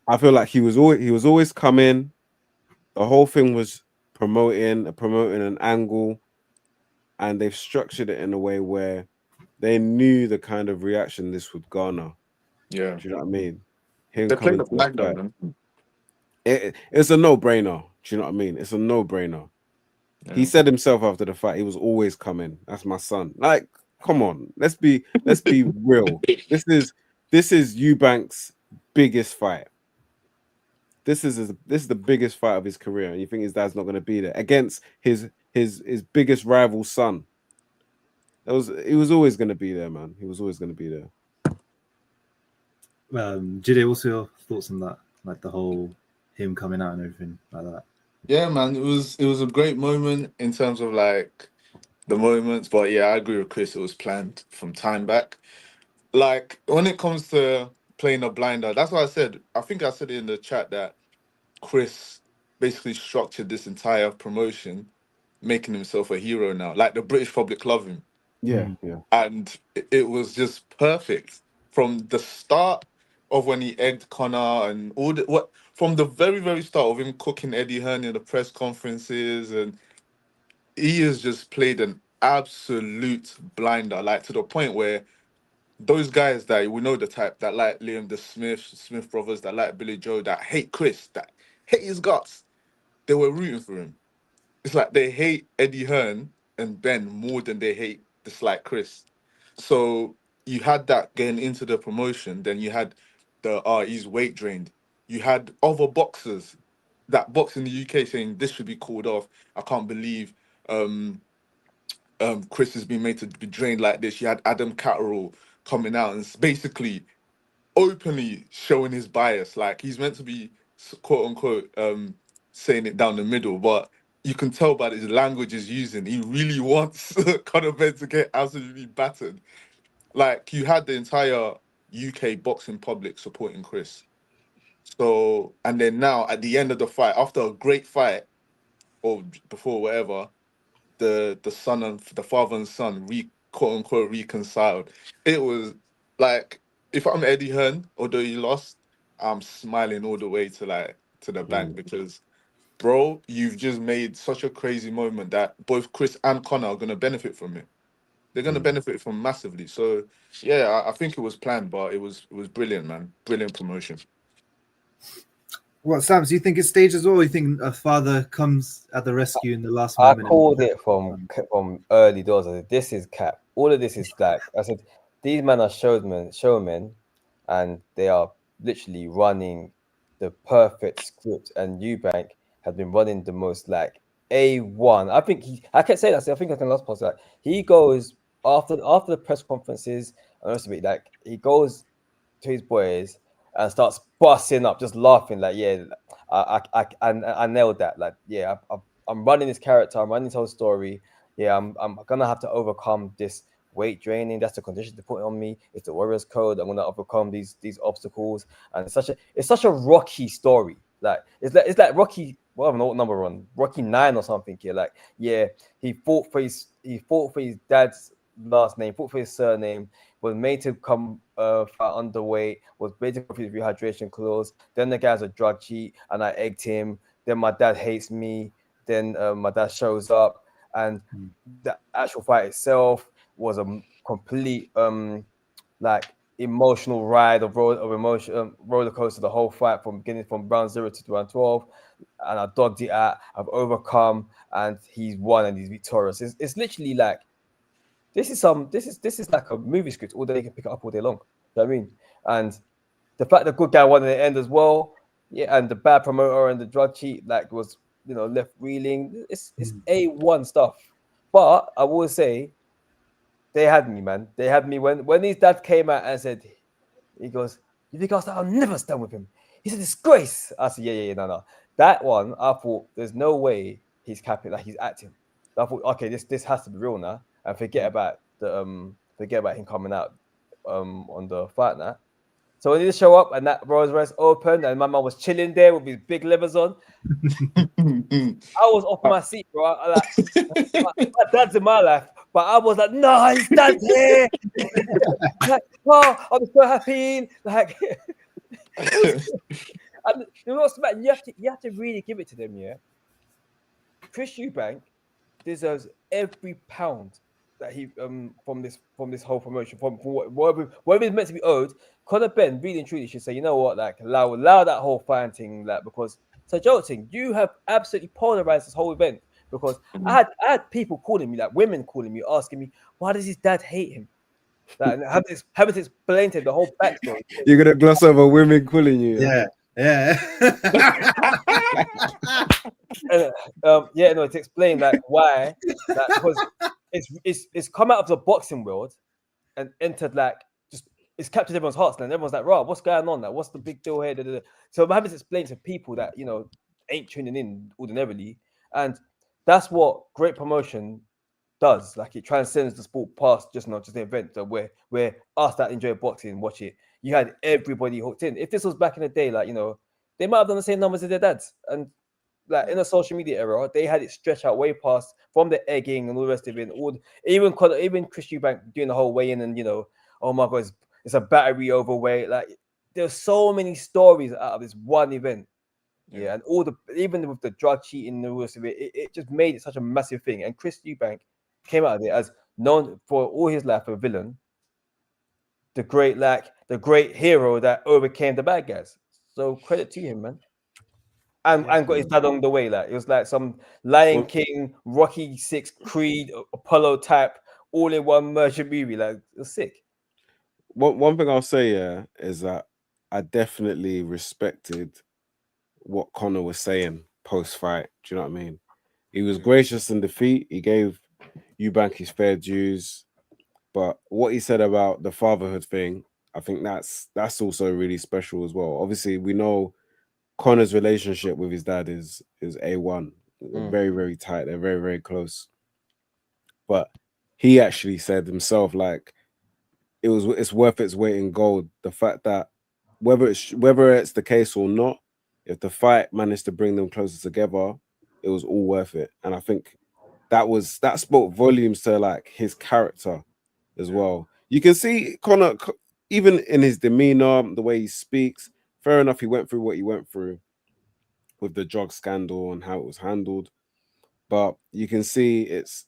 I feel like he was always coming. The whole thing was promoting an angle, and they've structured it in a way where they knew the kind of reaction this would garner. Yeah, do you know what I mean? Him they coming played to the fight. It's a no-brainer. Do you know what I mean? It's a no-brainer. Yeah. He said himself after the fight, he was always coming. That's my son. Like, come on, let's be real. This is Eubank's biggest fight. This is the biggest fight of his career, and you think his dad's not going to be there against his biggest rival's son? He was always going to be there, man. He was always going to be there. Jide, what's your thoughts on that? Like the whole him coming out and everything like that. Yeah, man, it was a great moment in terms of like the moments, but yeah, I agree with Chris. It was planned from time back. Like when it comes to playing a blinder, that's what I said. I think I said it in the chat that Chris basically structured this entire promotion, making himself a hero now. Like the British public love him. Yeah. And it was just perfect from the start of when he egged Conor and from the very, very start of him cooking Eddie Hearn in the press conferences, and he has just played an absolute blinder, like to the point where those guys that we know the type that like Liam, the Smith brothers, that like Billy Joe, that hate Chris, that hate his guts, they were rooting for him. It's like they hate Eddie Hearn and Benn more than they dislike Chris. So you had that getting into the promotion. Then you had he's weight drained. You had other boxers that box in the UK saying this should be called off. I can't believe Chris has been made to be drained like this. You had Adam Catterall coming out and basically openly showing his bias. Like he's meant to be quote unquote saying it down the middle, but you can tell by his language he's using. He really wants Conor Benn to get absolutely battered. Like you had the entire UK boxing public supporting Chris. So, and then now at the end of the fight, after a great fight, or before whatever, the son and the father and son quote unquote reconciled. It was like, if I'm Eddie Hearn, although he lost, I'm smiling all the way to the bank, because bro, you've just made such a crazy moment that both Chris and Conor are gonna benefit from it. they're going to benefit from massively. So yeah, I think it was planned, but it was brilliant, man. Brilliant promotion. What, Sam? Do you think it's staged as well? Or you think a father comes at the rescue in the last I moment? called it from early doors. I said, this is cap. All of this is like, I said, these men are showmen, and they are literally running the perfect script. And Eubank has been running the most like A1. I think I kept saying that. I think I can last post like he goes after the press conferences and also like he goes to his boys and starts busting up, just laughing like, yeah, I nailed that. Like, yeah, I'm running this character, I'm running this whole story. Yeah, I'm gonna have to overcome this weight draining. That's the condition to put on me. It's the Warriors Code. I'm gonna overcome these obstacles, and it's such a Rocky story. Like it's like Rocky. Well, I don't know what number on Rocky 9 or something here. Like, yeah, he fought for his dad's last name, fought for his surname, was made to come fat underweight, was made to go through his rehydration clause. Then the guy's a drug cheat, and I egged him. Then my dad hates me. Then my dad shows up, and the actual fight itself was a complete like emotional ride of emotion roller coaster. The whole fight from round 0 to round 12, and I dogged it out. I've overcome, and he's won, and he's victorious. It's literally like this is like a movie script. All day you can pick it up all day long. You know what I mean? And the fact the good guy won in the end as well, yeah, and the bad promoter and the drug cheat like was left reeling. It's A1 stuff. But I will say they had me, man. They had me when his dad came out and said, he goes, "You think I'll never stand with him? He's a disgrace." I said, yeah, no. That one, I thought there's no way he's capping, like he's acting. I thought, okay, this has to be real now, and forget about him coming out on the fight now. So when he did show up and that Rolls Royce opened and my man was chilling there with his big livers on, I was off my seat, bro. My dad's in my life, but I was like, no, his dad's here. Like, oh, I'm so happy. Like, and you know what's about? You have to really give it to them, yeah. Chris Eubank deserves every pound that he from this whole promotion, from whatever is meant to be owed. Conor Benn really and truly should say, you know what, like allow that whole fan thing, like, because it's a joke thing. You have absolutely polarized this whole event, because I had people calling me, like women calling me, asking me, why does his dad hate him? Like, having to explain to him the whole backstory. You're gonna gloss over women calling you. Yeah. To explain like why, like, because it's come out of the boxing world and entered like just it's captured everyone's hearts, and everyone's like, "Right, what's going on? Like, what's the big deal here?" Da, da, da. So I'm having to explain to people that ain't tuning in ordinarily, and that's what great promotion does. Like, it transcends the sport past just not just the event. So where us that enjoy boxing watch it, you had everybody hooked in. If this was back in the day, like they might have done the same numbers as their dads, and like in a social media era, they had it stretched out way past from the egging and all the rest of it. Even Chris Eubank doing the whole weigh in, and oh my god, it's a battery overweight. Like, there's so many stories out of this one event. Yeah, and even with the drug cheating and all the rest of it, it just made it such a massive thing. And Chris Eubank came out of it as known for all his life a villain, the great hero that overcame the bad guys. So credit to him, man. And got his dad along the way. Like, it was like some Lion King, Rocky 6, Creed, Apollo type, all in one merchant movie. Like, it was sick. One thing I'll say, is that I definitely respected what Conor was saying post-fight. Do you know what I mean? He was gracious in defeat. He gave Eubank his fair dues. But what he said about the fatherhood thing, I think that's also really special as well. Obviously, we know Conor's relationship with his dad is A1. They're very, very tight. They're very, very close. But he actually said himself, like, it's worth its weight in gold. The fact that whether it's the case or not, if the fight managed to bring them closer together, it was all worth it. And I think that spoke volumes to like his character as well. You can see Conor, even in his demeanor, the way he speaks. Fair enough, he went through what he went through with the drug scandal and how it was handled, but you can see it's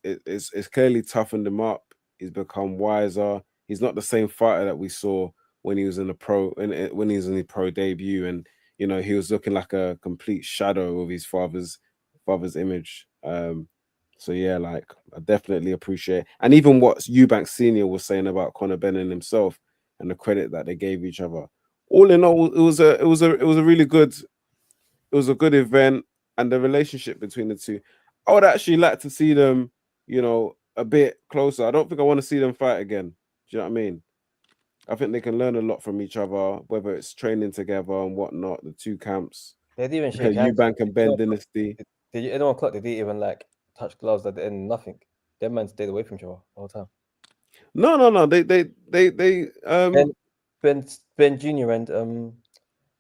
clearly toughened him up. He's become wiser. He's not the same fighter that we saw when he was in the pro, when he was in the pro debut, and you know, he was looking like a complete shadow of his father's image. So yeah, like I definitely appreciate, and even what Eubank Sr. was saying about Conor Benn and himself, and the credit that they gave each other. All in all, it was a really good, event, and the relationship between the two. I would actually like to see them, you know, a bit closer. I don't think I want to see them fight again. Do you know what I mean? I think they can learn a lot from each other, whether it's training together and whatnot. The two camps, they didn't even shake hands. Eubank and Benn dynasty. Did anyone clock? They didn't even like touch gloves at the end. Nothing. Them man stayed away from each other the whole time. No. They Benn Jr. and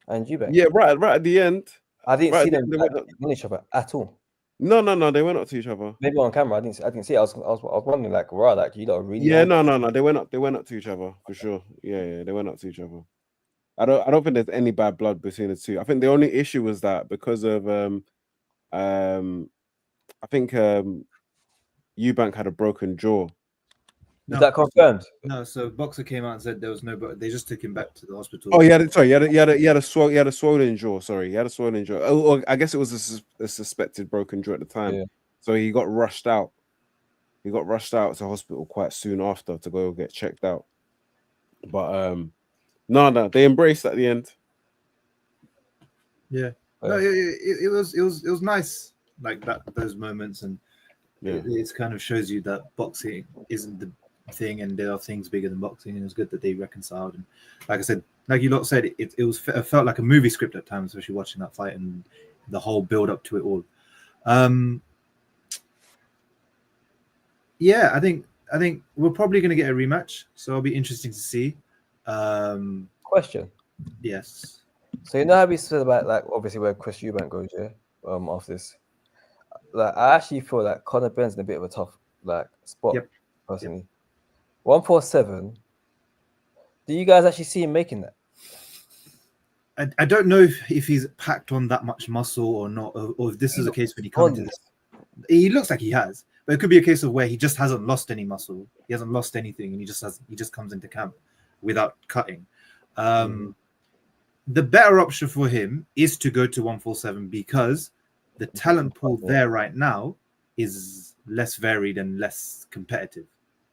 Eubank. Yeah, right at the end. I didn't see them on each other at all. No, they went up to each other. Maybe on camera, I didn't see it. I was wondering, like, wow, like you don't really. Yeah, no. They went up to each other for sure. Yeah, they went up to each other. I don't think there's any bad blood between the two. I think the only issue was that because of I think Eubank had a broken jaw. Is that confirmed? No, so Boxer came out and said there was no, but they just took him back to the hospital. Oh, he had a swollen jaw. Sorry, he had a swollen jaw. Oh, I guess it was a suspected broken jaw at the time. Yeah. So he got rushed out. He got rushed out to hospital quite soon after to go get checked out. But no, they embraced at the end. Yeah, no, it was nice, like those moments, and it kind of shows you that boxing isn't the thing, and there are things bigger than boxing, and it's good that they reconciled. And like I said, like you lot said, it felt like a movie script at times, especially watching that fight and the whole build up to it all. Yeah, I think we're probably going to get a rematch, so it'll be interesting to see. Question. Yes. So you know how we said about, like, obviously where Chris Eubank goes, yeah, after this. Like, I actually feel like Conor Benn's in a bit of a tough, like, spot. Yep. Personally. Yep. 147. Do you guys actually see him making that? I don't know if he's packed on that much muscle or not, or if this is a case when he comes into this. He looks like he has, but it could be a case of where he just hasn't lost any muscle. He hasn't lost anything, and he just comes into camp without cutting. The better option for him is to go to 147 because the talent pool there right now is less varied and less competitive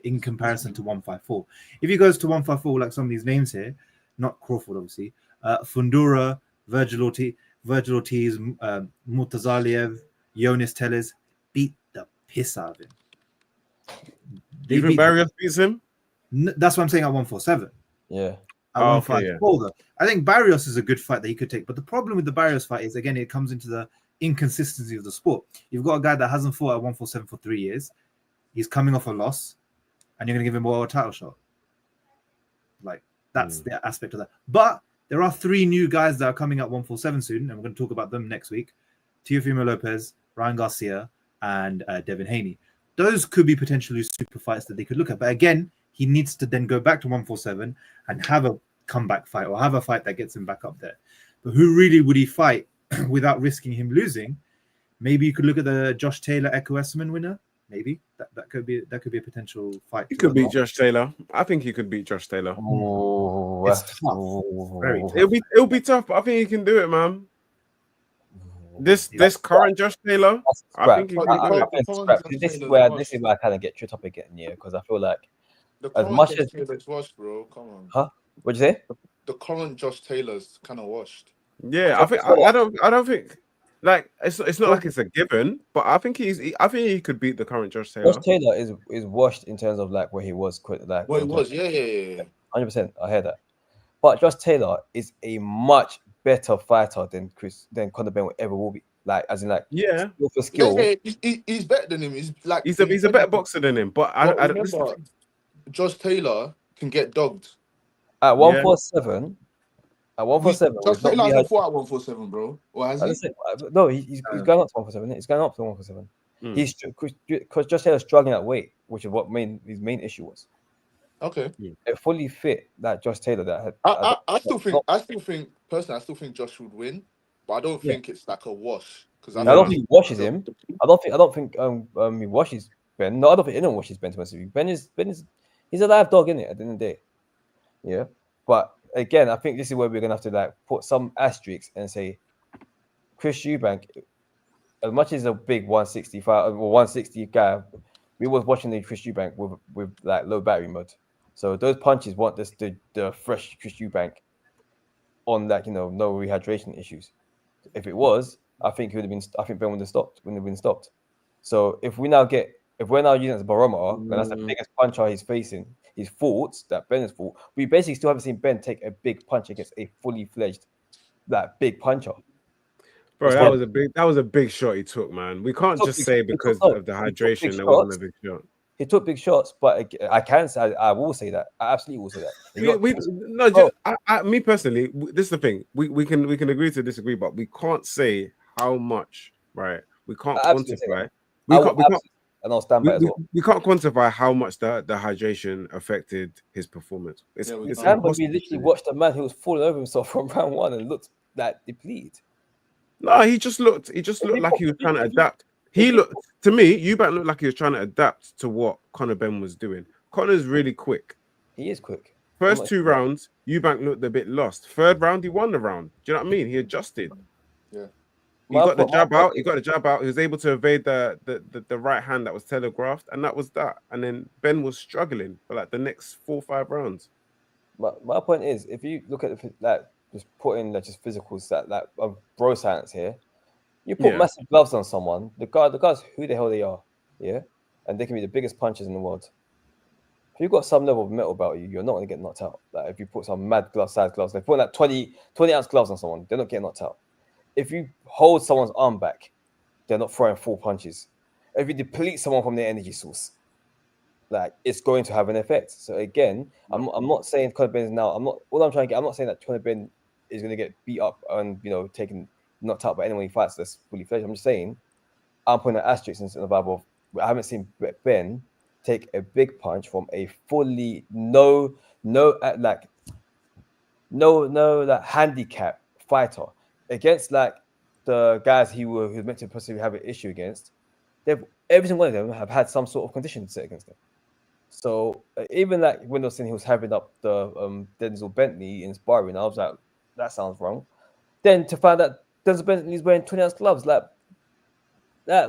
in comparison to 154. If he goes to 154, like some of these names here, not Crawford, obviously, Fundura, Virgil Ortiz, Murtazaliev, Jonas Tellez, beat the piss out of him. Even Barrios beats him? That's what I'm saying at 147. Yeah. At 154, though. I think Barrios is a good fight that he could take. But the problem with the Barrios fight is, again, it comes into the inconsistency of the sport. You've got a guy that hasn't fought at 147 for 3 years. He's coming off a loss, and you're going to give him a world title shot. Like, that's the aspect of that. But there are 3 new guys that are coming at 147 soon, and we're going to talk about them next week. Teofimo Lopez, Ryan Garcia, and Devin Haney. Those could be potentially super fights that they could look at. But again, he needs to then go back to 147 and have a comeback fight or have a fight that gets him back up there. But who really would he fight without risking him losing? Maybe you could look at the Josh Taylor Echo Esserman winner. Maybe that could be a potential fight. He could beat Josh Taylor. I think he could beat Josh Taylor. Oh, it's tough. Very tough. It'll be tough, but I think he can do it, man. This current Josh Taylor, I think he can do it. This is where I kind of get tripped up again, yeah, because I feel like as much as Taylor's washed, bro. Come on. Huh? What'd you say? The current Josh Taylor's kind of washed. Yeah, I don't think like it's not like it's a given, but I think he could beat the current Josh Taylor. Josh Taylor is washed in terms of like where he was, like where he was, yeah. 100%, I hear that. But Josh Taylor is a much better fighter than Conor Benn ever will be. Like, as in, like, skill for skill. Yeah, he's better than him. He's like he's a better boxer than him. But I remember, Josh Taylor can get dogged at 147. At 147, Josh Taylor hasn't fought at 147, bro. Or has he? No, he's going up to 147. He's going up to 147. He's because Josh Taylor's struggling at weight, which is what his main issue was. Okay. It fully fit that Josh Taylor that had. I still think personally, Josh would win, but I don't think it's like a wash. Because I don't think he washes him. I don't think he washes Benn. No, I don't think anyone washes Benn. Benn is He's a live dog, isn't it? At the end of the day, yeah. But again, I think this is where we're gonna have to like put some asterisks and say Chris Eubank, as much as a big 165 or 160 guy, we was watching the Chris Eubank with like low battery mode. So those punches want this the fresh Chris Eubank on like no rehydration issues. If it was, I think Ben would have stopped. Wouldn't have been stopped. So if we're now using it as a barometer, then that's the biggest puncher he's facing. His faults that Ben has fought. We basically still haven't seen Ben take a big punch against a fully fledged big puncher. Bro, that was a big shot he took, man. We can't just say because of the hydration that wasn't a big shot. He took big shots, but I will say that. I absolutely will say that. Me personally, this is the thing. We can agree to disagree, but we can't say how much, right? We can't quantify. And I'll stand by as well. We can't quantify how much the hydration affected his performance. We literally watched a man who was falling over himself from round one and looked that depleted. No, he just looked like he was trying to adapt. To me, Eubank looked like he was trying to adapt to what Conor Benn was doing. Conor's really quick. He is quick. First 2 rounds, Eubank looked a bit lost. 3rd round, he won the round. Do you know what I mean? He adjusted. Yeah. He got the jab out. He was able to evade the right hand that was telegraphed, and that was that. And then Ben was struggling for like the next 4 or 5 rounds. My point is, if you look at just put in just physicals that of bro science here, you put massive gloves on someone, the guys who the hell they are, yeah, and they can be the biggest punchers in the world. If you've got some level of metal about you, you're not going to get knocked out. Like if you put some mad size gloves, they're putting like 20 ounce gloves on someone, they're not getting knocked out. If you hold someone's arm back, they're not throwing full punches. If you deplete someone from their energy source, like it's going to have an effect. So again, I'm not saying Conor Benn is now. I'm not saying that Conor Benn is going to get beat up and knocked out by anyone he fights that's fully fledged. I'm just saying, I'm putting an asterisk in the Bible. I haven't seen Ben take a big punch from a fully no handicap fighter against like the guys he was meant to possibly have an issue against. Every single one of them have had some sort of condition set against them. So even like when I was saying he was having up the Denzel Bentley in sparring, I was like, that sounds wrong. Then to find out Denzel Bentley's wearing 20 ounce gloves, like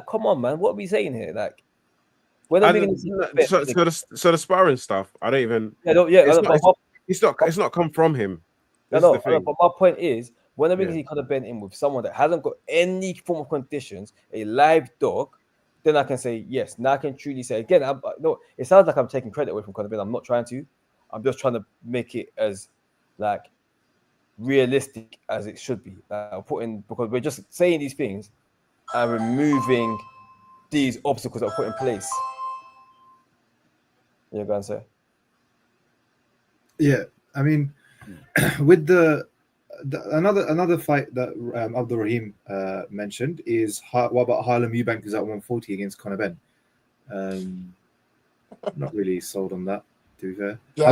come on, man, what are we saying here? Like, when are we going to so the sparring stuff, I don't even. It's not come from him. But my point is, when are we going to Conor Benn in with someone that hasn't got any form of conditions, a live dog? Then I can say yes. Now I can truly say again. No, it sounds like I'm taking credit away from Conor Benn. I'm not trying to. I'm just trying to make it as like realistic as it should be. Because we're just saying these things and removing these obstacles that are put in place. You're going to say? Yeah, I mean, with another fight that Abdul Rahim mentioned is what about Harlem Eubank, who's at 140 against Conor Benn? Not really sold on that, to be fair. Yeah.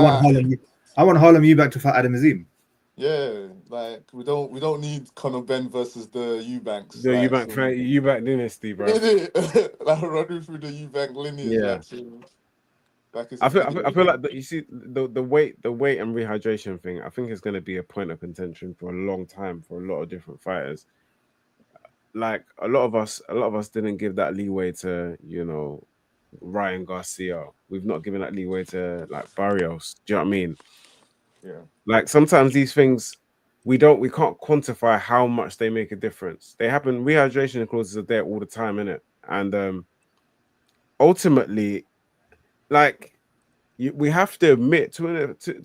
I want Harlem Eubank to fight Adam Azim. Yeah, like we don't need Conor Benn versus the Eubanks. The Eubank dynasty, bro. Like running through the Eubank lineage. Yeah. I feel like you see the weight and rehydration thing. I think it's going to be a point of contention for a long time for a lot of different fighters. Like a lot of us didn't give that leeway to Ryan Garcia. We've not given that leeway to like Barrios. Do you know what I mean? Yeah. Like sometimes these things we can't quantify how much they make a difference. They happen. Rehydration clauses are there all the time, innit? And ultimately, like we have to admit to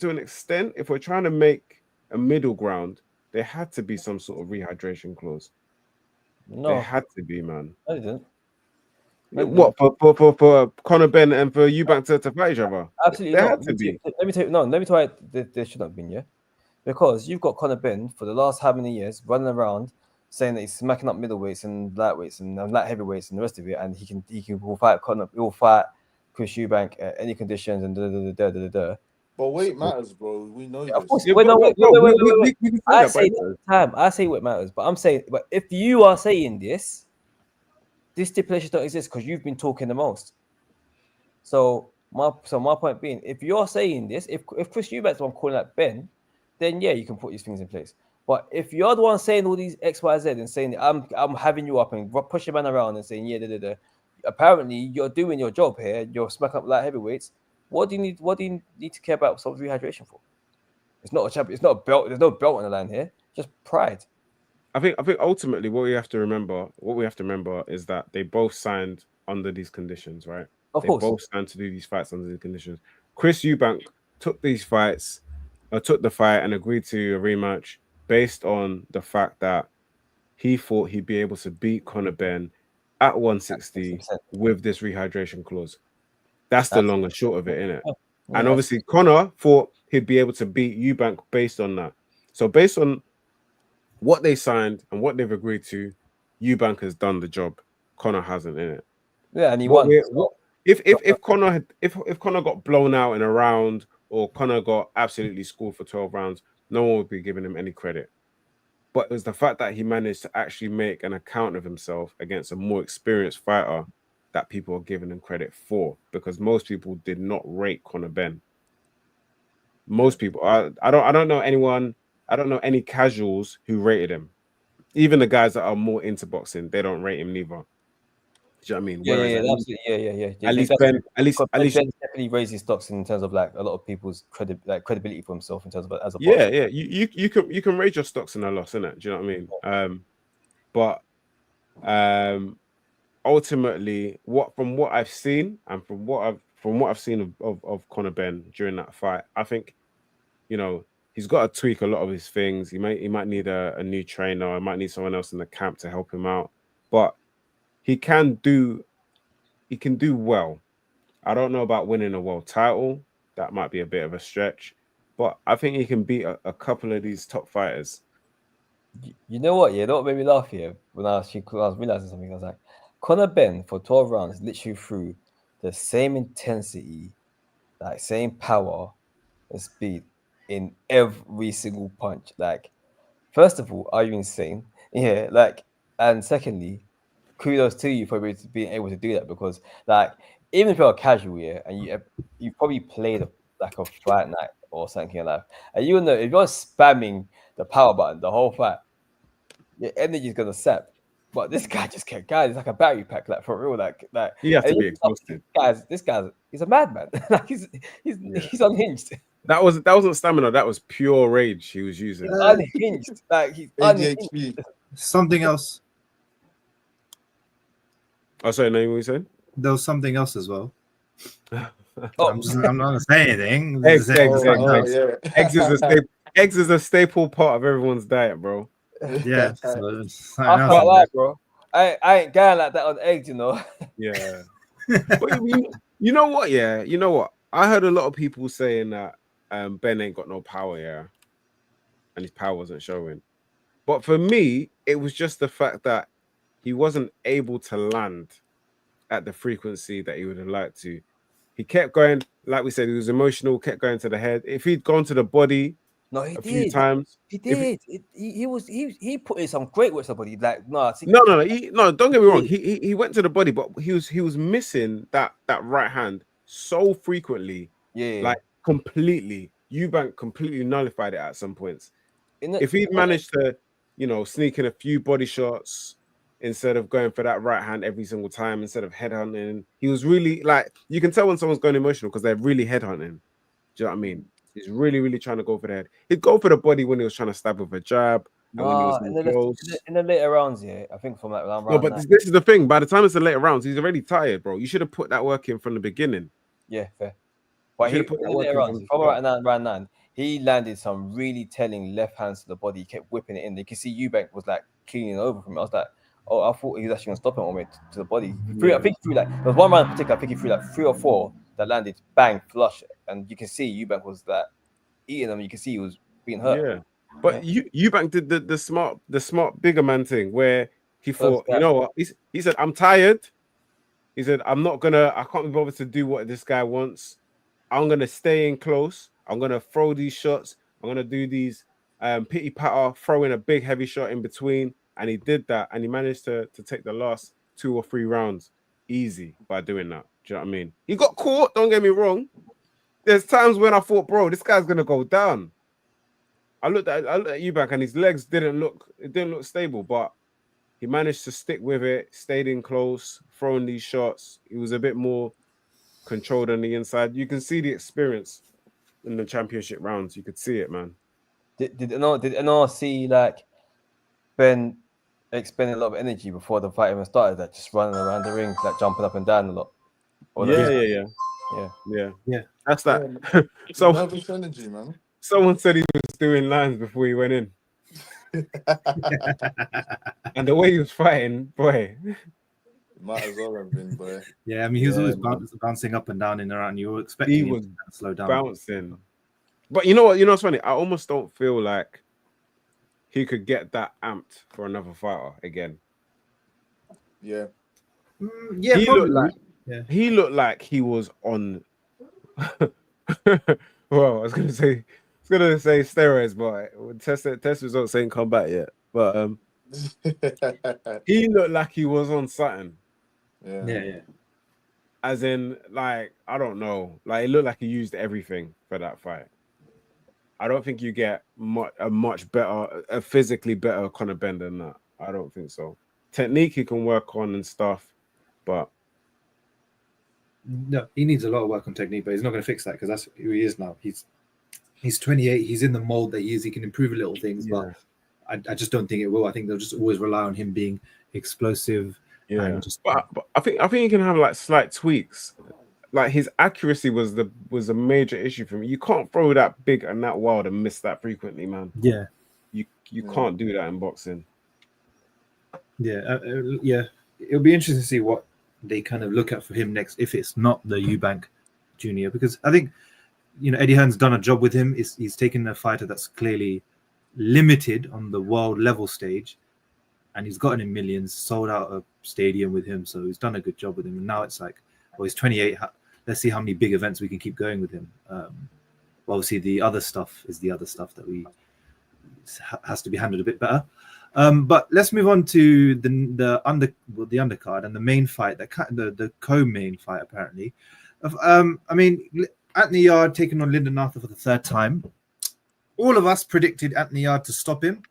an extent, if we're trying to make a middle ground, there had to be some sort of rehydration clause. No, there had to be, man. I didn't. What for Conor Benn and for Eubank to fight each other? Absolutely there not. Had to be. Let me tell you why there should not have been, yeah. Because you've got Conor Benn for the last how many years running around saying that he's smacking up middleweights and lightweights and light heavyweights and the rest of it, and he will fight Conor, he'll fight Chris Eubank at any conditions and da. But weight matters, bro. We know. Of course. Wait. I say what matters, but I'm saying, but if you are saying this stipulation don't exist because you've been talking the most. So My point being, if you're saying this, if Chris Eubank's the one calling out Benn, then yeah, you can put these things in place. But if you're the one saying all these X, Y, Z and saying I'm having you up and pushing man around and saying apparently you're doing your job here, you're smacking up light heavyweights. What do you need to care about some rehydration for? It's not a champion. It's not a belt. There's no belt on the line here. Just pride. I think ultimately what we have to remember is that they both signed under these conditions, right? Of they course. both signed to do these fights under these conditions. Chris Eubank took the fight and agreed to a rematch based on the fact that he thought he'd be able to beat Conor Benn at 160 100%. with this rehydration clause. That's the long and short of it, innit? Yeah, and obviously Conor thought he'd be able to beat Eubank based on that. So based on what they signed and what they've agreed to, Eubank has done the job. Conor hasn't, innit? Yeah, and he won. If Conor got blown out in a round or Conor got absolutely schooled for 12 rounds, no one would be giving him any credit. But it was the fact that he managed to actually make an account of himself against a more experienced fighter that people are giving him credit for, because most people did not rate Conor Benn. Most people, I don't know anyone. I don't know any casuals who rated him. Even the guys that are more into boxing, they don't rate him neither. Do you know what I mean? Yeah. At least Ben definitely raised his stocks in terms of like a lot of people's credibility for himself in terms of as a boxer. Yeah. You can raise your stocks in a loss, innit? Do you know what I mean? But ultimately, from what I've seen and from what I've seen of Conor Benn during that fight, I think, you know, he's got to tweak a lot of his things. He might need a new trainer. He might need someone else in the camp to help him out. But he can do well. I don't know about winning a world title. That might be a bit of a stretch. But I think he can beat a couple of these top fighters. You know what? Yeah, that made me laugh here when I was realizing something. I was like, Conor Benn for 12 rounds literally threw the same intensity, like same power and speed in every single punch. Like, first of all, are you insane? Yeah, like, and secondly, kudos to you for being able to do that, because like even if you're a casual, yeah, and you probably played like a fight night or something like that, and you know if you're spamming the power button the whole fight, your energy is gonna sap. But this guy just kept going. It's like a battery pack, like for real. Like you have to be exhausted. This guy's he's a madman. Like he's unhinged. That wasn't stamina. That was pure rage he was using. Unhinged. Like he's unhinged. Something else. Oh, sorry, no, what were you saying? There was something else as well. Oh. I'm not gonna say anything. Eggs is a staple part of everyone's diet, bro. Yeah, so I can't lie, bro. I ain't going like that on eggs, you know. Yeah. But you know what? Yeah, you know what? I heard a lot of people saying that Ben ain't got no power, yeah, and his power wasn't showing. But for me, it was just the fact that he wasn't able to land at the frequency that he would have liked to. He kept going, like we said, he was emotional, kept going to the head. If he'd gone to the body few times. He did. He put in some great work somebody. Like, no, don't get me wrong. He went to the body, but he was missing that right hand so frequently. Yeah. Like completely. Eubank completely nullified it at some points. If he'd managed to, sneak in a few body shots instead of going for that right hand every single time, instead of headhunting, he was really like, you can tell when someone's going emotional because they're really headhunting. Do you know what I mean? He's really, really trying to go for the head. He'd go for the body when he was trying to stab with a jab. And when he was in the later rounds, yeah, I think from like round no, but this is the thing. By the time it's the later rounds, he's already tired, bro. You should have put that work in from the beginning. Yeah, fair. But he put that work in from round 9, he landed some really telling left hands to the body. He kept whipping it in. You can see Eubank was like cleaning over from it. I was like, oh, I thought he was actually gonna stop it on way to the body. I think he threw like there was one round in particular. I think he threw like 3 or 4 that landed bang flush, and you can see Eubank was like eating them. You can see he was being hurt. Yeah, but Eubank did the smart bigger man thing where he thought, you know what? He said, I'm tired. He said, I can't be bothered to do what this guy wants. I'm gonna stay in close. I'm gonna throw these shots. I'm gonna do these pity patter, throw in a big heavy shot in between. And he did that, and he managed to take the last 2 or 3 rounds easy by doing that. Do you know what I mean? He got caught, don't get me wrong. There's times when I thought, bro, this guy's gonna go down. I looked at Eubank and his legs didn't look stable, but he managed to stick with it, stayed in close, throwing these shots. He was a bit more controlled on the inside. You can see the experience in the championship rounds. You could see it, man. Did NR see like Ben expending a lot of energy before the fight even started, like just running around the ring, like jumping up and down a lot? Yeah. That's that. Yeah, So nervous energy, man. someone said he was doing lines before he went in. And the way he was fighting, boy. Might as well have been, boy. Yeah, I mean, he was always bouncing up and down in and around. You were expecting him to slow down. Bouncing. But you know what? You know what's funny? I almost don't feel like he could get that amped for another fighter again. Yeah. Yeah, he looked like he was on. Well, I was gonna say steroids, but test results ain't come back yet. But he looked like he was on something. Yeah. As in, like, I don't know. Like, it looked like he used everything for that fight. I don't think you get a much better, a physically better Conor Benn than that. I don't think so. Technique he can work on and stuff, but no, he needs a lot of work on technique, but he's not going to fix that because that's who he is now. He's 28. He's in the mold that he is. He can improve little things, but I just don't think it will. I think they'll just always rely on him being explosive. Yeah, but I think he can have like slight tweaks. Like his accuracy was a major issue for me. You can't throw that big and that wild and miss that frequently, man. Yeah, you can't do that in boxing. Yeah, it'll be interesting to see what they kind of look at for him next if it's not the Eubank Jr. Because I think Eddie Hearn's done a job with him. He's taken a fighter that's clearly limited on the world level stage, and he's gotten in millions, sold out a stadium with him. So he's done a good job with him. And now it's like, well, he's 28. Let's see how many big events we can keep going with him. Obviously, the other stuff is the other stuff that has to be handled a bit better. But let's move on to the undercard and the main fight, the co-main fight apparently. I mean, Anthony Yarde taking on Lyndon Arthur for the third time. All of us predicted Anthony Yarde to stop him.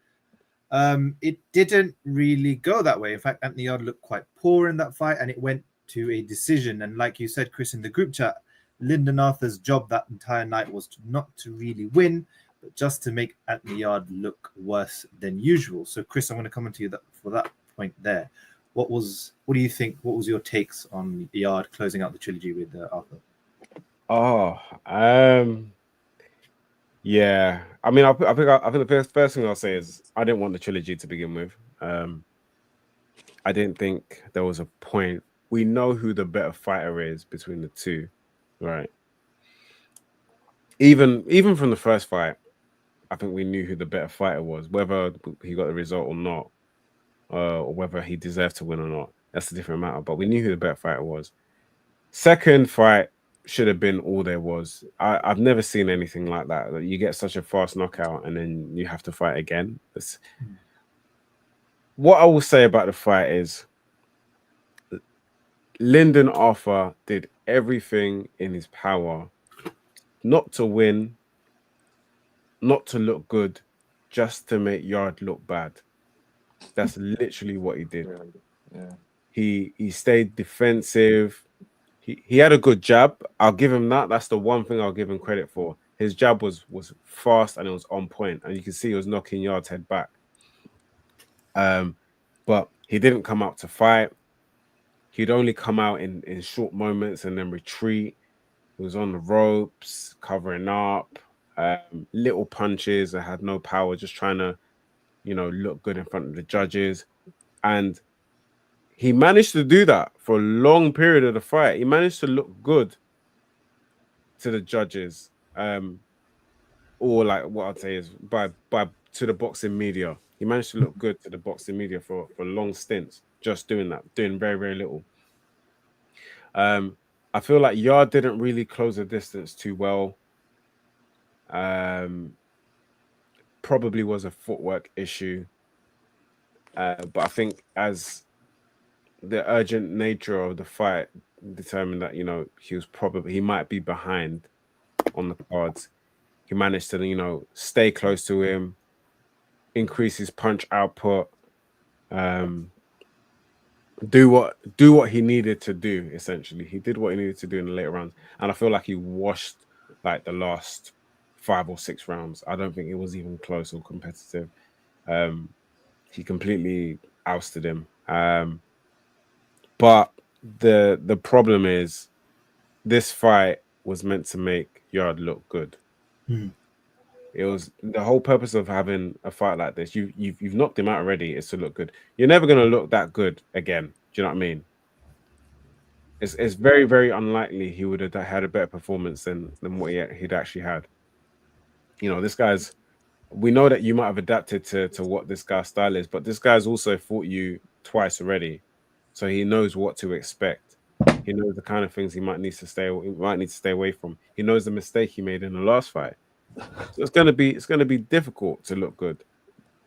It didn't really go that way. In fact, Anthony Yarde looked quite poor in that fight, and it went to a decision. And like you said, Chris, in the group chat, Lyndon Arthur's job that entire night was not to really win, but just to make Anthony Yarde look worse than usual. So, Chris, I'm going to come on to you for that point there. What do you think? What was your takes on Yarde closing out the trilogy with Arthur? Yeah. I mean, I think the first thing I'll say is I didn't want the trilogy to begin with. I didn't think there was a point. We know who the better fighter is between the two, right? Even from the first fight, I think we knew who the better fighter was, whether he got the result or not, or whether he deserved to win or not. That's a different matter. But we knew who the better fighter was. Second fight should have been all there was. I've never seen anything like that. You get such a fast knockout and then you have to fight again. What I will say about the fight is Lyndon Arthur did everything in his power not to win, not to look good, just to make Yarde look bad. That's literally what he did. Yeah. He stayed defensive. He had a good jab. I'll give him that. That's the one thing I'll give him credit for. His jab was fast and it was on point, and you can see he was knocking Yarde's head back. But he didn't come out to fight. He'd only come out in short moments and then retreat. He was on the ropes, covering up, little punches that had no power, just trying to, look good in front of the judges. And he managed to do that for a long period of the fight. He managed to look good to the judges, or like what I'd say is to the boxing media. He managed to look good to the boxing media for long stints, just doing very, very little. I feel like Yarde didn't really close the distance too well. Probably was a footwork issue. But I think as the urgent nature of the fight determined that he might be behind on the cards. He managed to stay close to him, increase his punch output, do what he needed to do. Essentially, he did what he needed to do in the later rounds, and I feel like he washed like the last 5 or 6 rounds. I don't think it was even close or competitive. He completely ousted him. But the problem is, this fight was meant to make Yarde look good. It was the whole purpose of having a fight like this. You've knocked him out already. Is to look good. You're never going to look that good again. Do you know what I mean? It's very, very unlikely he would have had a better performance than what he'd actually had. This guy's. We know that you might have adapted to what this guy's style is, but this guy's also fought you twice already, so he knows what to expect. He knows the kind of things he might need to stay away from. He knows the mistake he made in the last fight. So it's gonna be difficult to look good.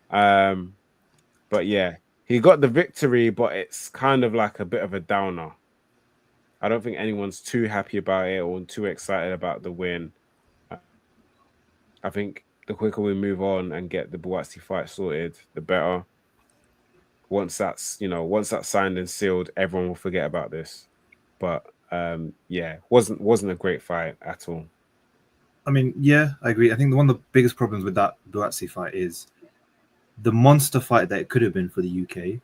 But yeah, he got the victory, but it's kind of like a bit of a downer. I don't think anyone's too happy about it or too excited about the win. I think the quicker we move on and get the Buatsi fight sorted, the better. Once that's signed and sealed, everyone will forget about this. But yeah, wasn't a great fight at all. I mean, yeah, I agree. I think one of the biggest problems with that Buatsi fight is the monster fight that it could have been for the UK.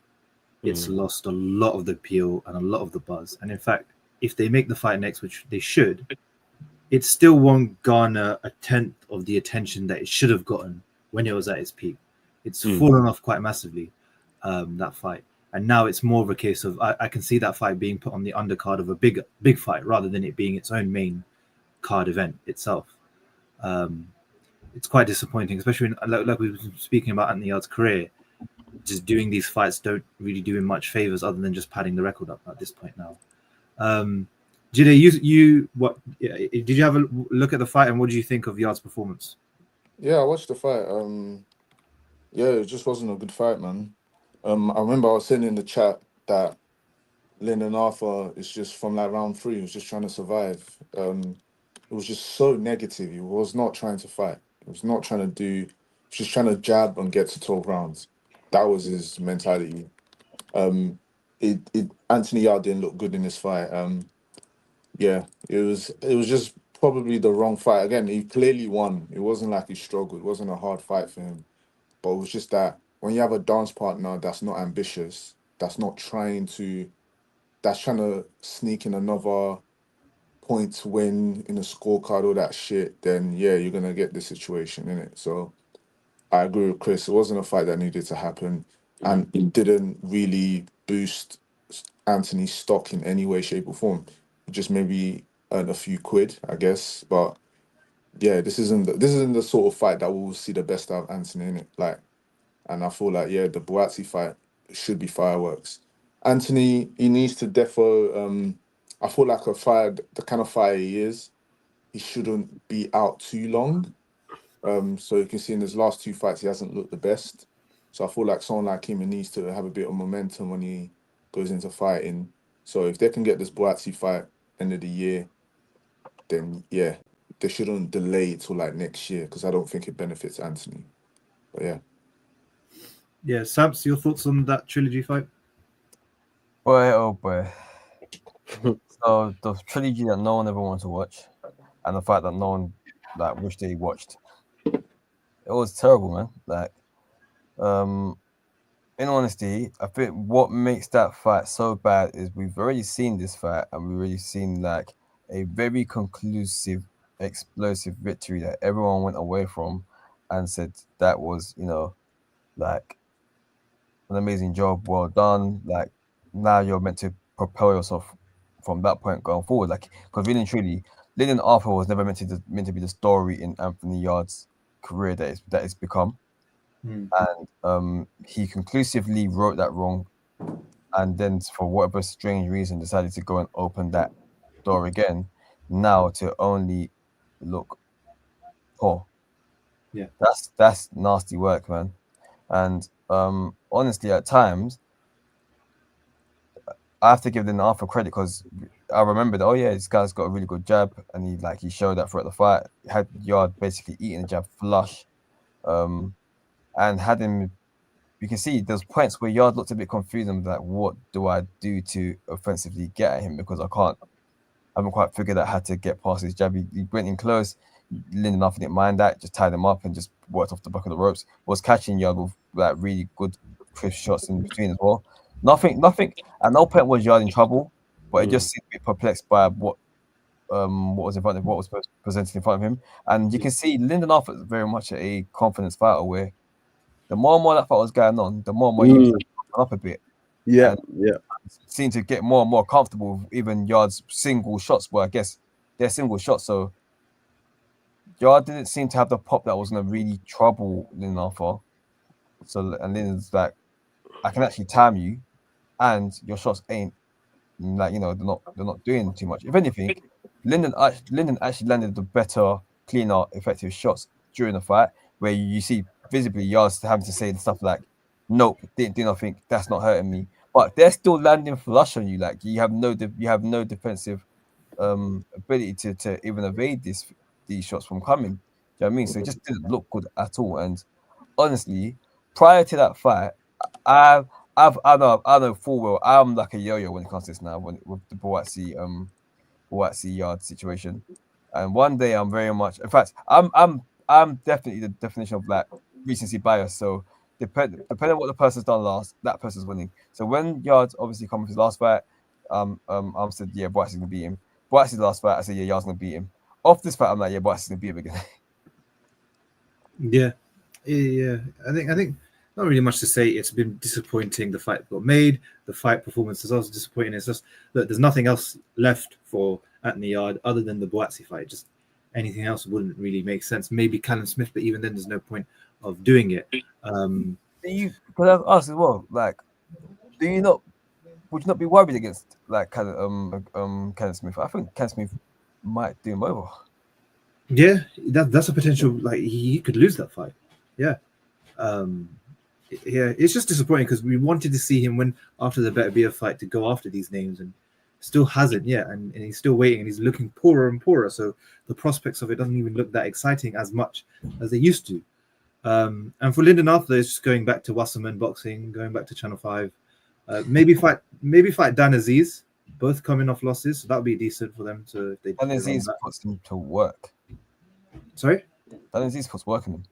It's lost a lot of the appeal and a lot of the buzz. And in fact, if they make the fight next, which they should, it still won't garner a tenth of the attention that it should have gotten when it was at its peak. It's fallen off quite massively, that fight. And now it's more of a case of I can see that fight being put on the undercard of a big fight rather than it being its own main card event itself. It's quite disappointing, especially like we were speaking about Anthony Yarde's career. Just doing these fights don't really do him much favors other than just padding the record up at this point now. Jide, did you have a look at the fight and what do you think of Yarde's performance? Yeah, I watched the fight. Yeah, it just wasn't a good fight, man. I remember I was saying in the chat that Lyndon Arthur is just from like round 3, he was just trying to survive. It was just so negative. He was not trying to fight. He was not trying to he was just trying to jab and get to 12 rounds. That was his mentality. Anthony Yarde didn't look good in this fight. Yeah, it was just probably the wrong fight. Again, he clearly won. It wasn't like he struggled. It wasn't a hard fight for him. But it was just that when you have a dance partner that's not ambitious, that's trying to sneak in another point to win in a scorecard, all that shit, then yeah, you're gonna get this situation in it. So I agree with Chris. It wasn't a fight that needed to happen, and it didn't really boost Anthony's stock in any way, shape, or form. Just maybe earn a few quid, I guess. But yeah, this isn't the sort of fight that we'll see the best out of Anthony in it. Like, and I feel like the Buatsi fight should be fireworks. Anthony, he needs to defo. I feel like the kind of fighter he is, he shouldn't be out too long. So you can see in his last 2 fights, he hasn't looked the best. So I feel like someone like him needs to have a bit of momentum when he goes into fighting. So if they can get this Buatsi fight end of the year, then yeah, they shouldn't delay it till like next year because I don't think it benefits Anthony. But yeah. Yeah, Samps, your thoughts on that trilogy fight? Boy, oh boy. So the trilogy that no one ever wanted to watch, and the fact that no one wished they watched. It was terrible, man. Like, in honesty, I think what makes that fight so bad is we've already seen this fight and we've already seen like a very conclusive, explosive victory that everyone went away from and said that was, like an amazing job, well done. Like, now you're meant to propel yourself from that point going forward. Like, because really and truly, Lyndon Arthur was never meant to be the story in Anthony Yarde's career that it's become. And he conclusively wrote that wrong, and then for whatever strange reason decided to go and open that door again, now to only look poor. Yeah, that's nasty work, man. And honestly, at times I have to give Lyndon Arthur credit because I remembered, oh yeah, this guy's got a really good jab, and he showed that throughout the fight. He had Yarde basically eating the jab flush, and had him. You can see there's points where Yarde looked a bit confused and like, what do I do to offensively get at him, because I haven't quite figured out how to get past his jab. He went in close. Lindenhoff didn't mind that, just tied him up and just worked off the back of the ropes. Was catching Yarde with like really good crisp shots in between as well. Nothing. At no point was Yarde in trouble, but it just seemed to be perplexed by what was in front of what was presented in front of him. And you can see Lindenhoff is very much a confidence fighter, where the more and more that fight was going on, the more and more he was up a bit. Yeah, seemed to get more and more comfortable with even Yarde's single shots. Well, I guess they're single shots, so Yarde didn't seem to have the pop that was going to really trouble Lindenhoff. So, and Linden's like, I can actually time you, and your shots ain't like, they're not doing too much. If anything, Linden actually landed the better, cleaner, effective shots during the fight, where you see visibly Yarde having to say the stuff like, "Nope, didn't do nothing. That's not hurting me." But they're still landing flush on you. Like you have no defensive ability to even evade these shots from coming. Do you know what I mean? So it just didn't look good at all. And honestly, prior to that fight, I know full well I'm like a yo-yo when it comes to this now, with the Buatsi Yarde situation. And one day I'm very much, in fact, I'm definitely the definition of like recency bias. So depending on what the person's done last, that person's winning. So when Yarde obviously come with his last fight, I said, yeah, Buatsi's gonna beat him. Buatsi's last fight, I said, yeah, Yarde's gonna beat him. Off this fight, I'm like, yeah, Buatsi's gonna beat him again. Yeah. I think not really much to say. It's been disappointing. The fight got made. The fight performance is also disappointing. It's just that there's nothing else left for Anthony Yarde other than the Buatsi fight. Just anything else wouldn't really make sense. Maybe Callum Smith, but even then, there's no point of doing it. Could I ask as well? Like, would you not be worried against like Callum Smith? I think Callum Smith might do him over. Yeah, that's a potential. Like he could lose that fight. Yeah. Yeah, it's just disappointing because we wanted to see him win after the Better Be a fight to go after these names, and still hasn't yet, and he's still waiting, and he's looking poorer and poorer. So the prospects of it doesn't even look that exciting as much as they used to. And for Lindenhoff, it's just going back to Wasserman boxing, going back to Channel 5. Maybe fight Dan Aziz, both coming off losses, so that would be decent for them to. Dan Aziz puts him to work. Sorry, Dan Aziz puts work in him.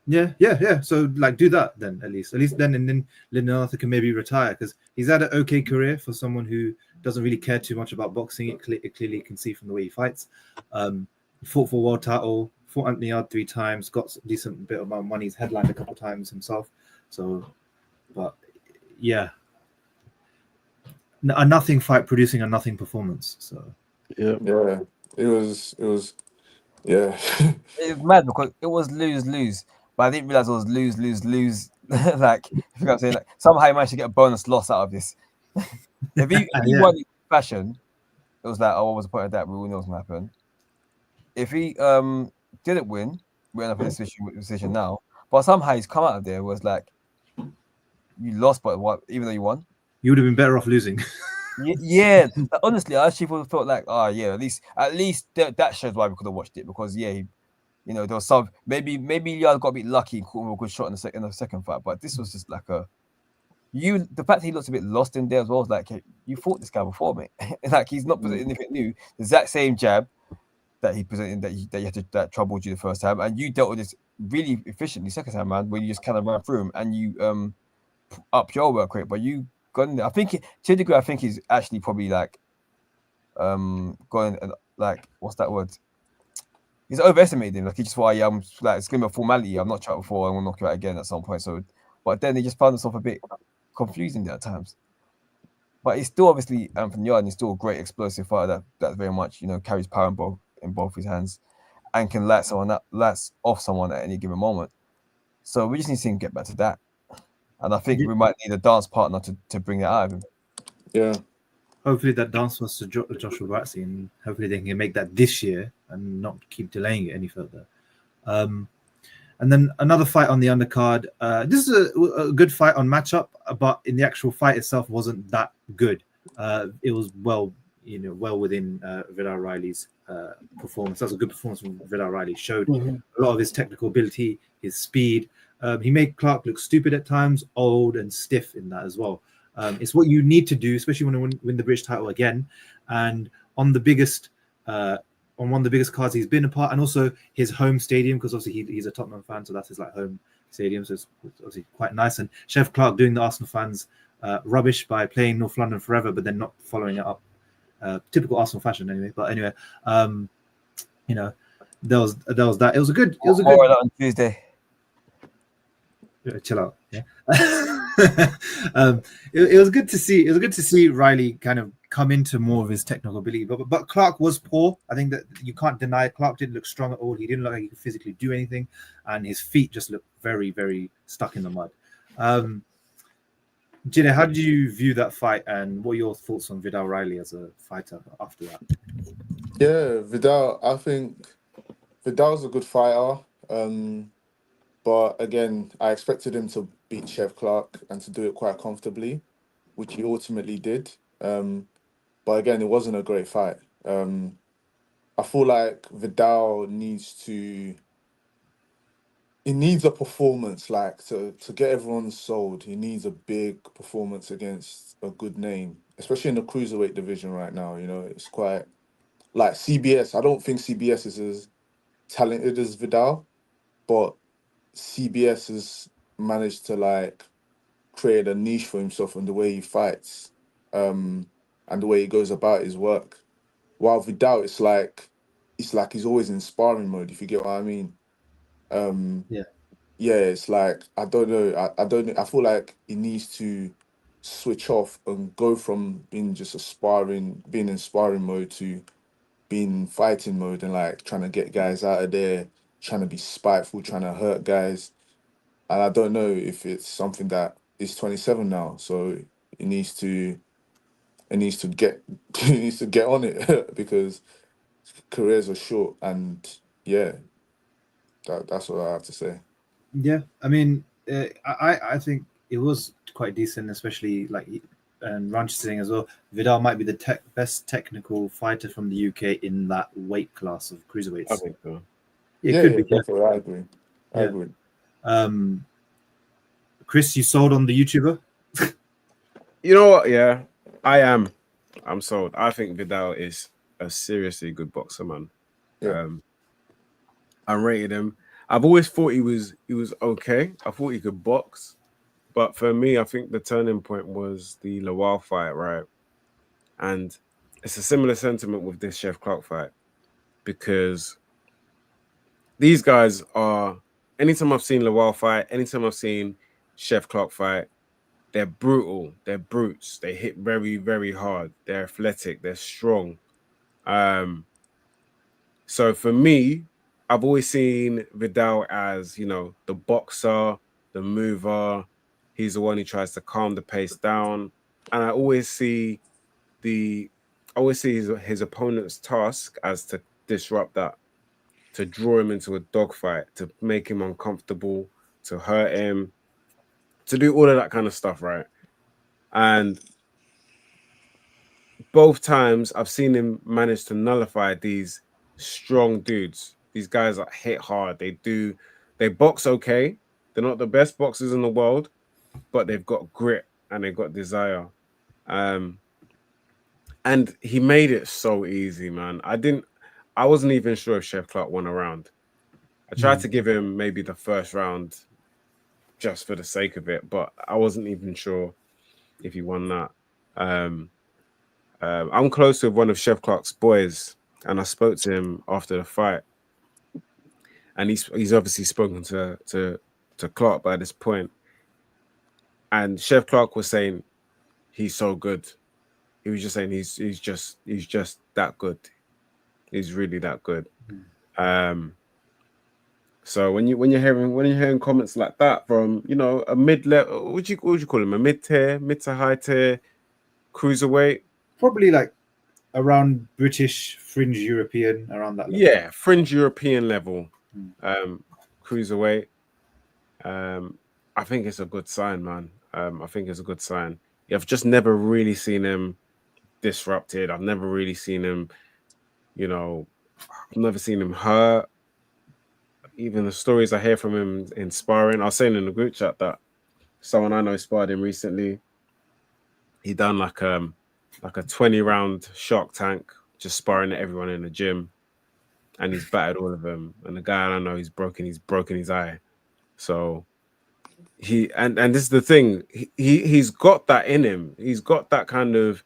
Yeah. So like, do that then at least then, and then Lindenhoff can maybe retire, because he's had an okay career for someone who doesn't really care too much about boxing. It clearly can see from the way he fights. Fought for world title, fought Anthony Yarde 3 times, got a decent bit of money. He's headlined a couple of times himself. So, but yeah, a nothing fight producing a nothing performance. So yeah, it was yeah. It was mad because it was lose. But I didn't realize it was lose. Like, you know what I'm saying? Like, somehow he managed to get a bonus loss out of this. if he won in fashion, it was like, oh, what was the point of that? We all know what's going to happen. If he didn't win, we're in a position now. But somehow he's come out of there was like, you lost, but what? Even though you won, you would have been better off losing. Yeah. Honestly, I actually thought like, oh yeah, at least that shows why we could have watched it, because yeah, there was some maybe Yarde got a bit lucky and caught a good shot in the second fight, but this was just like the fact that he looks a bit lost in there as well was like, hey, you fought this guy before, mate. Like, he's not presenting anything new. The exact same jab that he presented that troubled you the first time, and you dealt with this really efficiently second time, man, where you just kind of ran through him and you up your work rate, but you got in there. I think to a degree, I think he's actually probably like going and like, what's that word? He's overestimated him. Like, he just thought, yeah, I'm like, it's gonna be a formality. I'm not tried before. I'm gonna knock you out again at some point. So, but then he just found himself a bit confusing there at times. But he's still obviously Anthony Yarde, and he's still a great explosive fighter that very much carries power in both his hands and can light off someone at any given moment. So we just need to see him get back to that. And I think we might need a dance partner to bring that out of him. Yeah. Hopefully that dance was to Joshua Buatsi, and hopefully they can make that this year and not keep delaying it any further. And then another fight on the undercard. This is a good fight on matchup, but in the actual fight itself wasn't that good. It was well within Vidal Riley's performance. That was a good performance from Vidal Riley. Showed a lot of his technical ability, his speed. He made Clarke look stupid at times, old and stiff in that as well. It's what you need to do, especially when you win the British title again, and on the biggest, on one of the biggest cards he's been a part, and also his home stadium, because obviously he's a Tottenham fan, so that's his home stadium, so it's obviously quite nice. And Chef Clarke doing the Arsenal fans rubbish by playing North London Forever, but then not following it up. Typical Arsenal fashion, anyway. But anyway, there was that. It was a good. More on Tuesday. Chill out. Yeah. It was good to see. It was good to see Riley kind of come into more of his technical ability. But Clarke was poor. I think that you can't deny. Clarke didn't look strong at all. He didn't look like he could physically do anything, and his feet just looked very, very stuck in the mud. Gina, how did you view that fight, and what are your thoughts on Vidal Riley as a fighter after that? Yeah, Vidal. I think Vidal's a good fighter. But again, I expected him to beat Chef Clarke and to do it quite comfortably, which he ultimately did. But again, it wasn't a great fight. I feel like Vidal needs a performance, to get everyone sold. He needs a big performance against a good name, especially in the cruiserweight division right now. It's quite like CBS. I don't think CBS is as talented as Vidal, but CBS has managed to create a niche for himself in the way he fights, and the way he goes about his work. While Vidal, it's like he's always in sparring mode, if you get what I mean. Yeah, it's like I don't know. I don't know. I feel like he needs to switch off and go from being just being in sparring mode to being in fighting mode, and trying to get guys out of there, trying to be spiteful, trying to hurt guys. And I don't know if it's something that is 27 now, so he needs to get on it because careers are short. And yeah, that's what I have to say. Yeah, I mean, I think it was quite decent, especially and Ranch saying as well. Vidal might be the best technical fighter from the UK in that weight class of cruiserweights. I think so. Yeah, could be. Definitely, I agree. I agree. Chris, you sold on the YouTuber? You know what? Yeah, I am. I'm sold. I think Vidal is a seriously good boxer, man. Yeah. I rated him. I've always thought he was okay. I thought he could box, but for me, I think the turning point was the Lawal fight, right? And it's a similar sentiment with this Chef Clarke fight, because these guys are. Anytime I've seen Lawal fight, anytime I've seen Chef Clarke fight, they're brutal. They're brutes. They hit very, very hard. They're athletic. They're strong. So for me, I've always seen Vidal as, the boxer, the mover. He's the one who tries to calm the pace down. And I always see his opponent's task as to disrupt that, to draw him into a dogfight, to make him uncomfortable, to hurt him, to do all of that kind of stuff, right? And both times I've seen him manage to nullify these strong dudes. These guys that hit hard. They box okay. They're not the best boxers in the world, but they've got grit and they've got desire. And he made it so easy, man. I wasn't even sure if Chef Clarke won a round. I tried to give him maybe the first round just for the sake of it, but I wasn't even sure if he won that. I'm close with one of Chef Clarke's boys, and I spoke to him after the fight, and he's obviously spoken to Clarke by this point, and Chef Clarke was saying he's so good. He was just saying he's just that good. He's really that good. So when you're hearing comments like that from a mid-level, what would you call him, a mid to high tier cruiserweight, probably around British fringe European, around that level. Yeah, fringe European level, cruiserweight. I think it's a good sign, man. I think it's a good sign. I've just never really seen him disrupted. I've never really seen him, you know, I've never seen him hurt. Even the stories I hear from him in sparring, I was saying in the group chat that someone I know sparred him recently. He done like a 20-round Shark Tank, just sparring at everyone in the gym, and he's battered all of them. And the guy I know, he's broken his eye. So and this is the thing, he's got that in him. He's got that kind of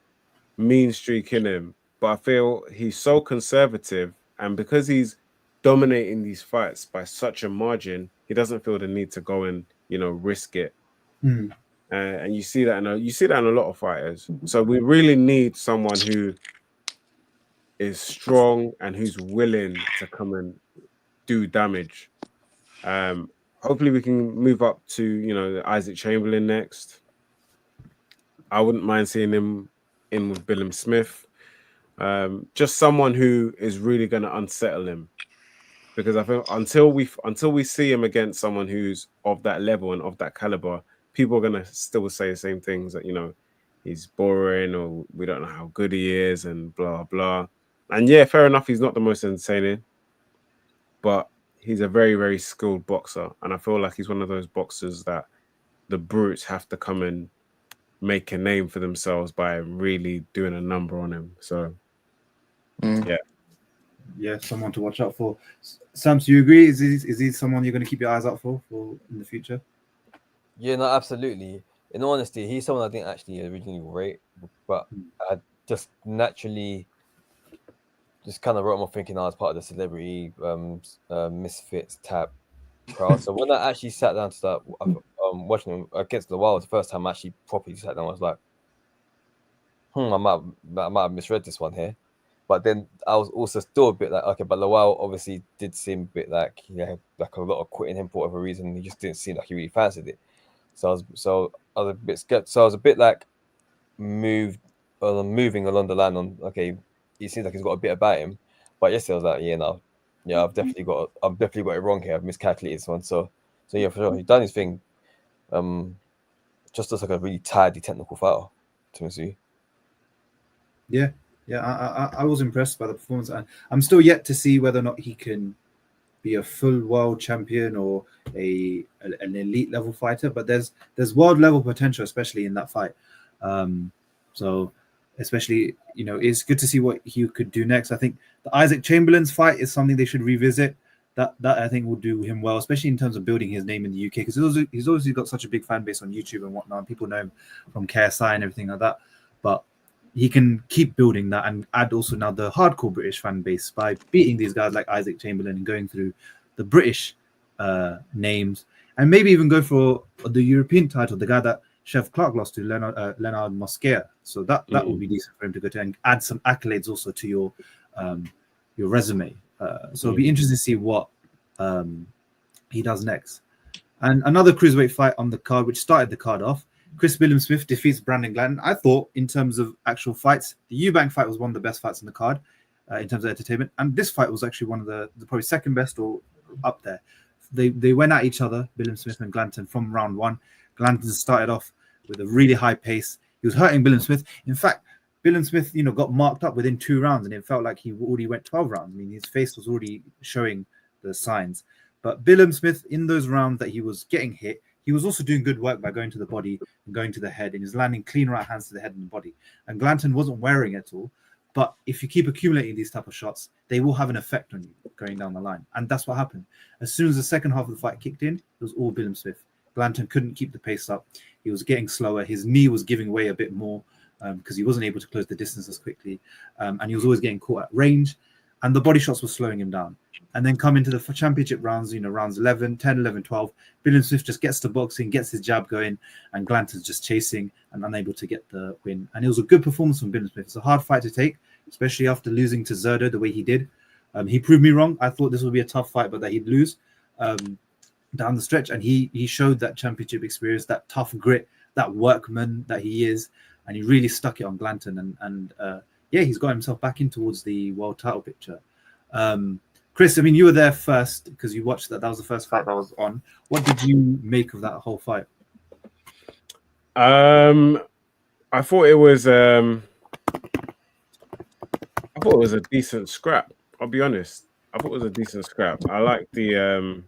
mean streak in him. But I feel he's so conservative, and because he's dominating these fights by such a margin, he doesn't feel the need to go and, you know, risk it. And you see that in a lot of fighters. So we really need someone who is strong and who's willing to come and do damage. Hopefully we can move up to, you know, Isaac Chamberlain next. I wouldn't mind seeing him in with Billam-Smith. Just someone who is really going to unsettle him, because I feel until we see him against someone who's of that level and of that caliber, people are going to still say the same things, that, you know, he's boring, or we don't know how good he is, and blah, blah. And yeah, fair enough, he's not the most entertaining, but he's a very, very skilled boxer. And I feel like he's one of those boxers that the brutes have to come and make a name for themselves by really doing a number on him. So, yeah, someone to watch out for. Sam, do you agree? Is he someone you're going to keep your eyes out for in the future? Yeah, no, absolutely. In all honesty, he's someone I didn't actually originally rate, but I just naturally just kind of wrote him off thinking I was part of the celebrity misfits tab crowd. So when I actually sat down to start watching him against the Wild, the first time I actually properly sat down, I was like, I might have misread this one here. But then I was also still a bit like, okay, but Lawal obviously did seem a bit like he had like a lot of quitting him for whatever reason. He just didn't seem like he really fancied it. So I was a bit scared. So I was a bit like moving along the line on, okay, he seems like he's got a bit about him. But yesterday I was like, I've definitely got it wrong here. I've miscalculated this one. So yeah, for sure, he's done his thing. Just looks like a really tidy technical fighter, to be honest with you. Yeah, I was impressed by the performance, and I'm still yet to see whether or not he can be a full world champion or an elite level fighter. But there's world level potential, especially in that fight. So especially, you know, it's good to see what he could do next. I think the Isaac Chamberlain's fight is something they should revisit. That I think will do him well, especially in terms of building his name in the UK, because he's obviously got such a big fan base on YouTube and whatnot. And people know him from KSI and everything like that. But he can keep building that and add also now the hardcore British fan base by beating these guys like Isaac Chamberlain and going through the British names, and maybe even go for the European title, the guy that Chef Clarke lost to, Leonard Mosquera. So that would be decent for him to go to and add some accolades also to your resume. So it'll be interesting to see what he does next. And another cruiserweight fight on the card, which started the card off, Chris Billam-Smith defeats Brandon Glanton. I thought, in terms of actual fights, the Eubank fight was one of the best fights on the card in terms of entertainment. And this fight was actually one of the probably second best or up there. They went at each other, Billam-Smith and Glanton, from round one. Glanton started off with a really high pace. He was hurting Billam-Smith. In fact, Billam-Smith, got marked up within 2 rounds, and it felt like he already went 12 rounds. I mean, his face was already showing the signs. But Billam-Smith, in those rounds that he was getting hit, he was also doing good work by going to the body and going to the head, and he was landing clean right hands to the head and the body. And Glanton wasn't wearing it at all. But if you keep accumulating these type of shots, they will have an effect on you going down the line. And that's what happened. As soon as the second half of the fight kicked in, it was all Billam-Smith. Glanton couldn't keep the pace up. He was getting slower. His knee was giving way a bit more because he wasn't able to close the distance as quickly. And he was always getting caught at range. And the body shots were slowing him down. And then come into the championship rounds, rounds 11, 10, 11, 12. Billam-Smith just gets to boxing, gets his jab going, and Glanton's just chasing and unable to get the win. And it was a good performance from Billam-Smith. It's a hard fight to take, especially after losing to Zerdo the way he did. He proved me wrong. I thought this would be a tough fight, but that he'd lose down the stretch. And he showed that championship experience, that tough grit, that workman that he is. And he really stuck it on Glanton. And he's got himself back in towards the world title picture. Chris, I mean, you were there first because you watched that. That was the first fight that was on. What did you make of that whole fight? I thought it was I thought it was a decent scrap. I'll be honest. I thought it was a decent scrap. I like the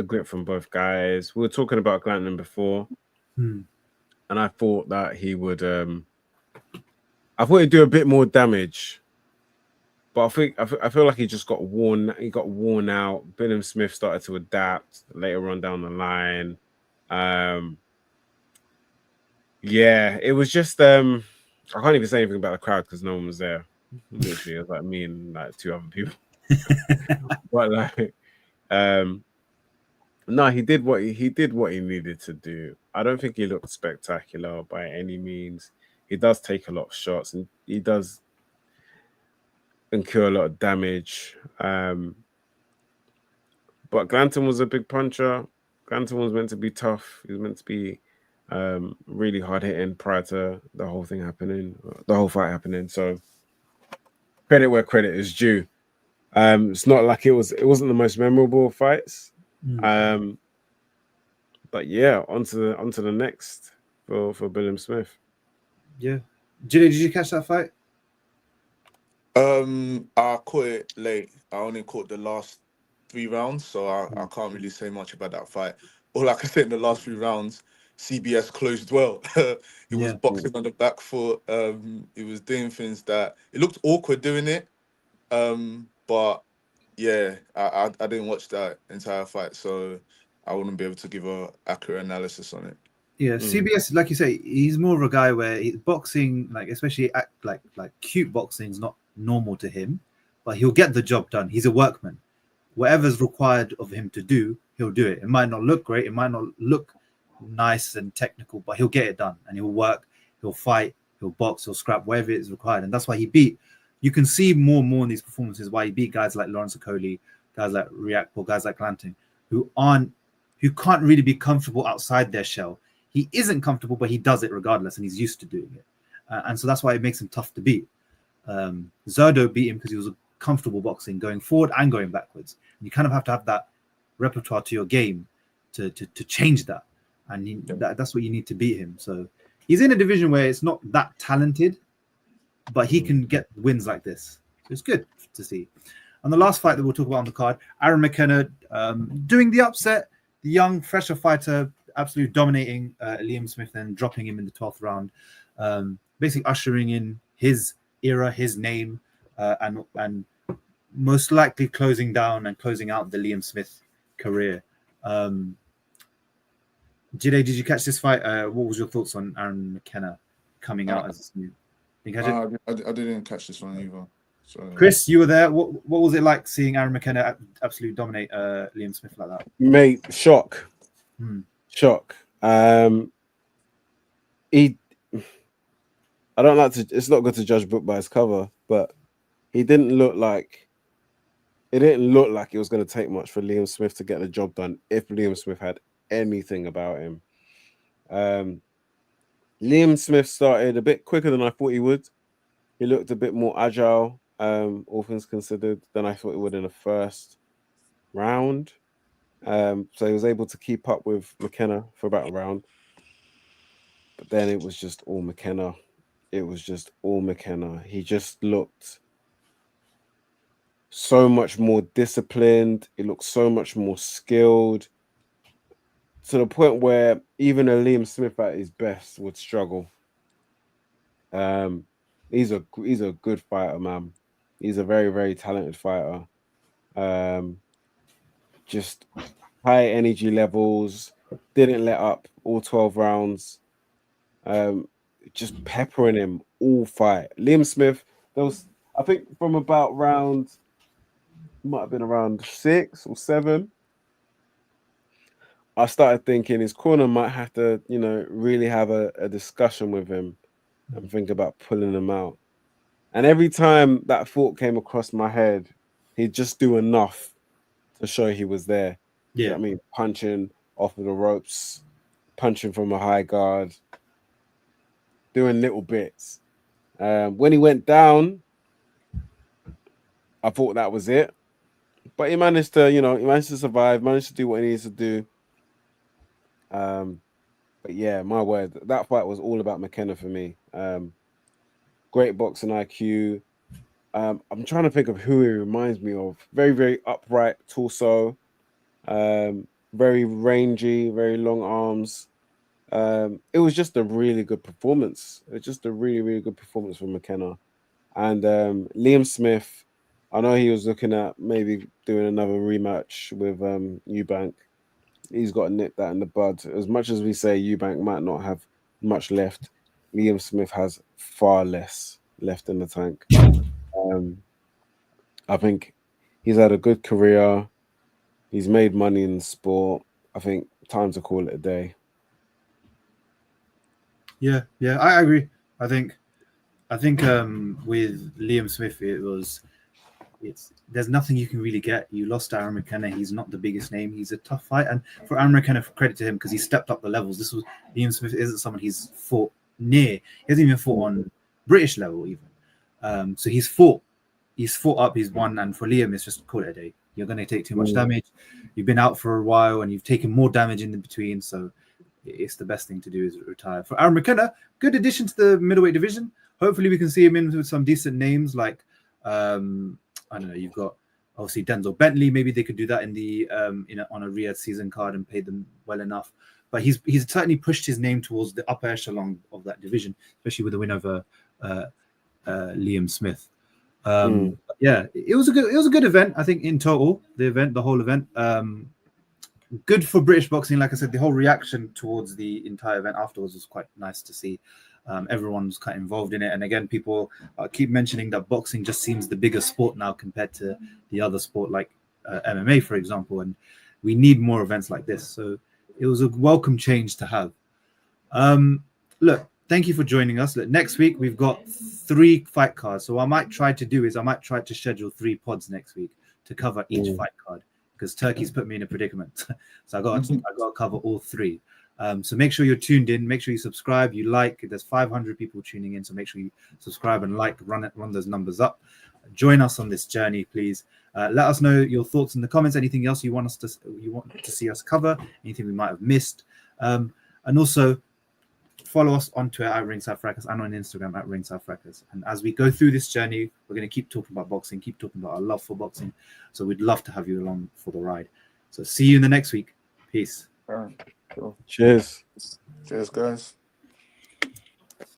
grip from both guys. We were talking about Glanton before, and I thought that he would. I thought he'd do a bit more damage, but I feel like he just got worn. He got worn out. Billam-Smith started to adapt later on down the line. Yeah, it was just. I can't even say anything about the crowd because no one was there. Literally, it was like me and like two other people. But like, no, he did what he needed to do. I don't think he looked spectacular by any means. He does take a lot of shots and he does incur a lot of damage. But Glanton was a big puncher. Glanton was meant to be tough. He was meant to be really hard hitting prior to the whole fight happening. So credit where credit is due. It's not like it wasn't the most memorable of fights. But yeah, onto the next for Billam-Smith. Yeah. Did you catch that fight? I caught it late. I only caught the last 3 rounds, so I can't really say much about that fight. All I can say in the last 3 rounds, CBS closed well. He was boxing on the back foot. He was doing things that it looked awkward doing it. But yeah, I didn't watch that entire fight, so I wouldn't be able to give an accurate analysis on it. Yeah, CBS, like you say, he's more of a guy where boxing, like especially like cute boxing, is not normal to him, but he'll get the job done. He's a workman. Whatever's required of him to do, he'll do it. It might not look great, it might not look nice and technical, but he'll get it done and he'll work, he'll fight, he'll box, he'll scrap, whatever is required. And that's why he beat. You can see more and more in these performances why he beat guys like Lawrence Okoli, guys like Riakpo, guys like Glanton, who can't really be comfortable outside their shell. He isn't comfortable, but he does it regardless, and he's used to doing it. And so that's why it makes him tough to beat. Zerdo beat him because he was a comfortable boxing, going forward and going backwards. And you kind of have to have that repertoire to your game to change that. And that's what you need to beat him. So he's in a division where it's not that talented, but he can get wins like this. So it's good to see. And the last fight that we'll talk about on the card, Aaron McKenna doing the upset, the young, fresher fighter, absolutely dominating Liam-Smith and dropping him in the 12th round, basically ushering in his era, his name, and most likely closing down and closing out the Liam-Smith career. Jide, did you catch this fight? What was your thoughts on Aaron McKenna coming out as this new? Did you catch it? I didn't catch this one either. So, Chris, you were there. What was it like seeing Aaron McKenna absolutely dominate Liam-Smith like that? Mate, shock. Shock. I don't like to. It's not good to judge a book by its cover, but it didn't look like it was going to take much for Liam-Smith to get the job done if Liam-Smith had anything about him. Liam-Smith started a bit quicker than I thought he would. He looked a bit more agile, all things considered, than I thought he would in the first round. So he was able to keep up with McKenna for about a round. But then it was just all McKenna. He just looked so much more disciplined. He looked so much more skilled, to the point where even a Liam-Smith at his best would struggle. He's a good fighter, man. He's a very, very talented fighter. Just high energy levels, didn't let up all 12 rounds. Just peppering him all fight. Liam-Smith, there was, I think from about round, might have been around 6 or 7, I started thinking his corner might have to, really have a discussion with him and think about pulling him out. And every time that thought came across my head, he'd just do enough to show he was there. Yeah, you know what I mean, punching off of the ropes, punching from a high guard, doing little bits. When he went down, I thought that was it, but he managed to, survive, managed to do what he needs to do. But yeah, my word, that fight was all about McKenna for me. Great boxing IQ, I'm trying to think of who he reminds me of. Very, very upright torso, very rangy, very long arms. It was just a really good performance. It was just a really, really good performance from McKenna. And Liam Smith, I know he was looking at maybe doing another rematch with Eubank. He's got to nip that in the bud. As much as we say Eubank might not have much left, Liam Smith has far less left in the tank. I think he's had a good career. He's made money in the sport. I think time to call it a day. Yeah, I agree. I think with Liam Smith, there's nothing you can really get. You lost Aaron McKenna. He's not the biggest name. He's a tough fight, and for Aaron McKenna, credit to him because he stepped up the levels. Liam Smith isn't someone he's fought near. He hasn't even fought on British level even. So he's fought up. He's won, and for Liam, it's just call it a day. You're going to take too much damage. You've been out for a while, and you've taken more damage in between. So it's the best thing to do is retire. For Aaron McKenna, good addition to the middleweight division. Hopefully, we can see him in with some decent names like. I don't know. You've got obviously Denzel Bentley. Maybe they could do that in the on a Riyadh season card and pay them well enough. But he's certainly pushed his name towards the upper echelon of that division, especially with the win over Liam Smith. Yeah, it was a good event. I think in total, the whole event, good for British boxing. Like I said, the whole reaction towards the entire event afterwards was quite nice to see. Everyone's kind of involved in it, and again, people keep mentioning that boxing just seems the bigger sport now compared to the other sport like MMA, for example. And we need more events like this. So it was a welcome change to have. Look, thank you for joining us. Look, next week we've got 3 fight cards. So what I might try to schedule 3 pods next week to cover each fight card because Turkey's put me in a predicament. So I got to cover all 3. So make sure you're tuned in. Make sure you subscribe. You like. There's 500 people tuning in, so make sure you subscribe and like. Run those numbers up. Join us on this journey, please. Let us know your thoughts in the comments. Anything else you want to see us cover? Anything we might have missed? And also follow us on Twitter at Ringside Fracas and on Instagram at Ringside Fracas. And as we go through this journey, we're going to keep talking about boxing, keep talking about our love for boxing. So we'd love to have you along for the ride. So see you in the next week. Peace. All right. Cool. Cheers. Cheers, guys.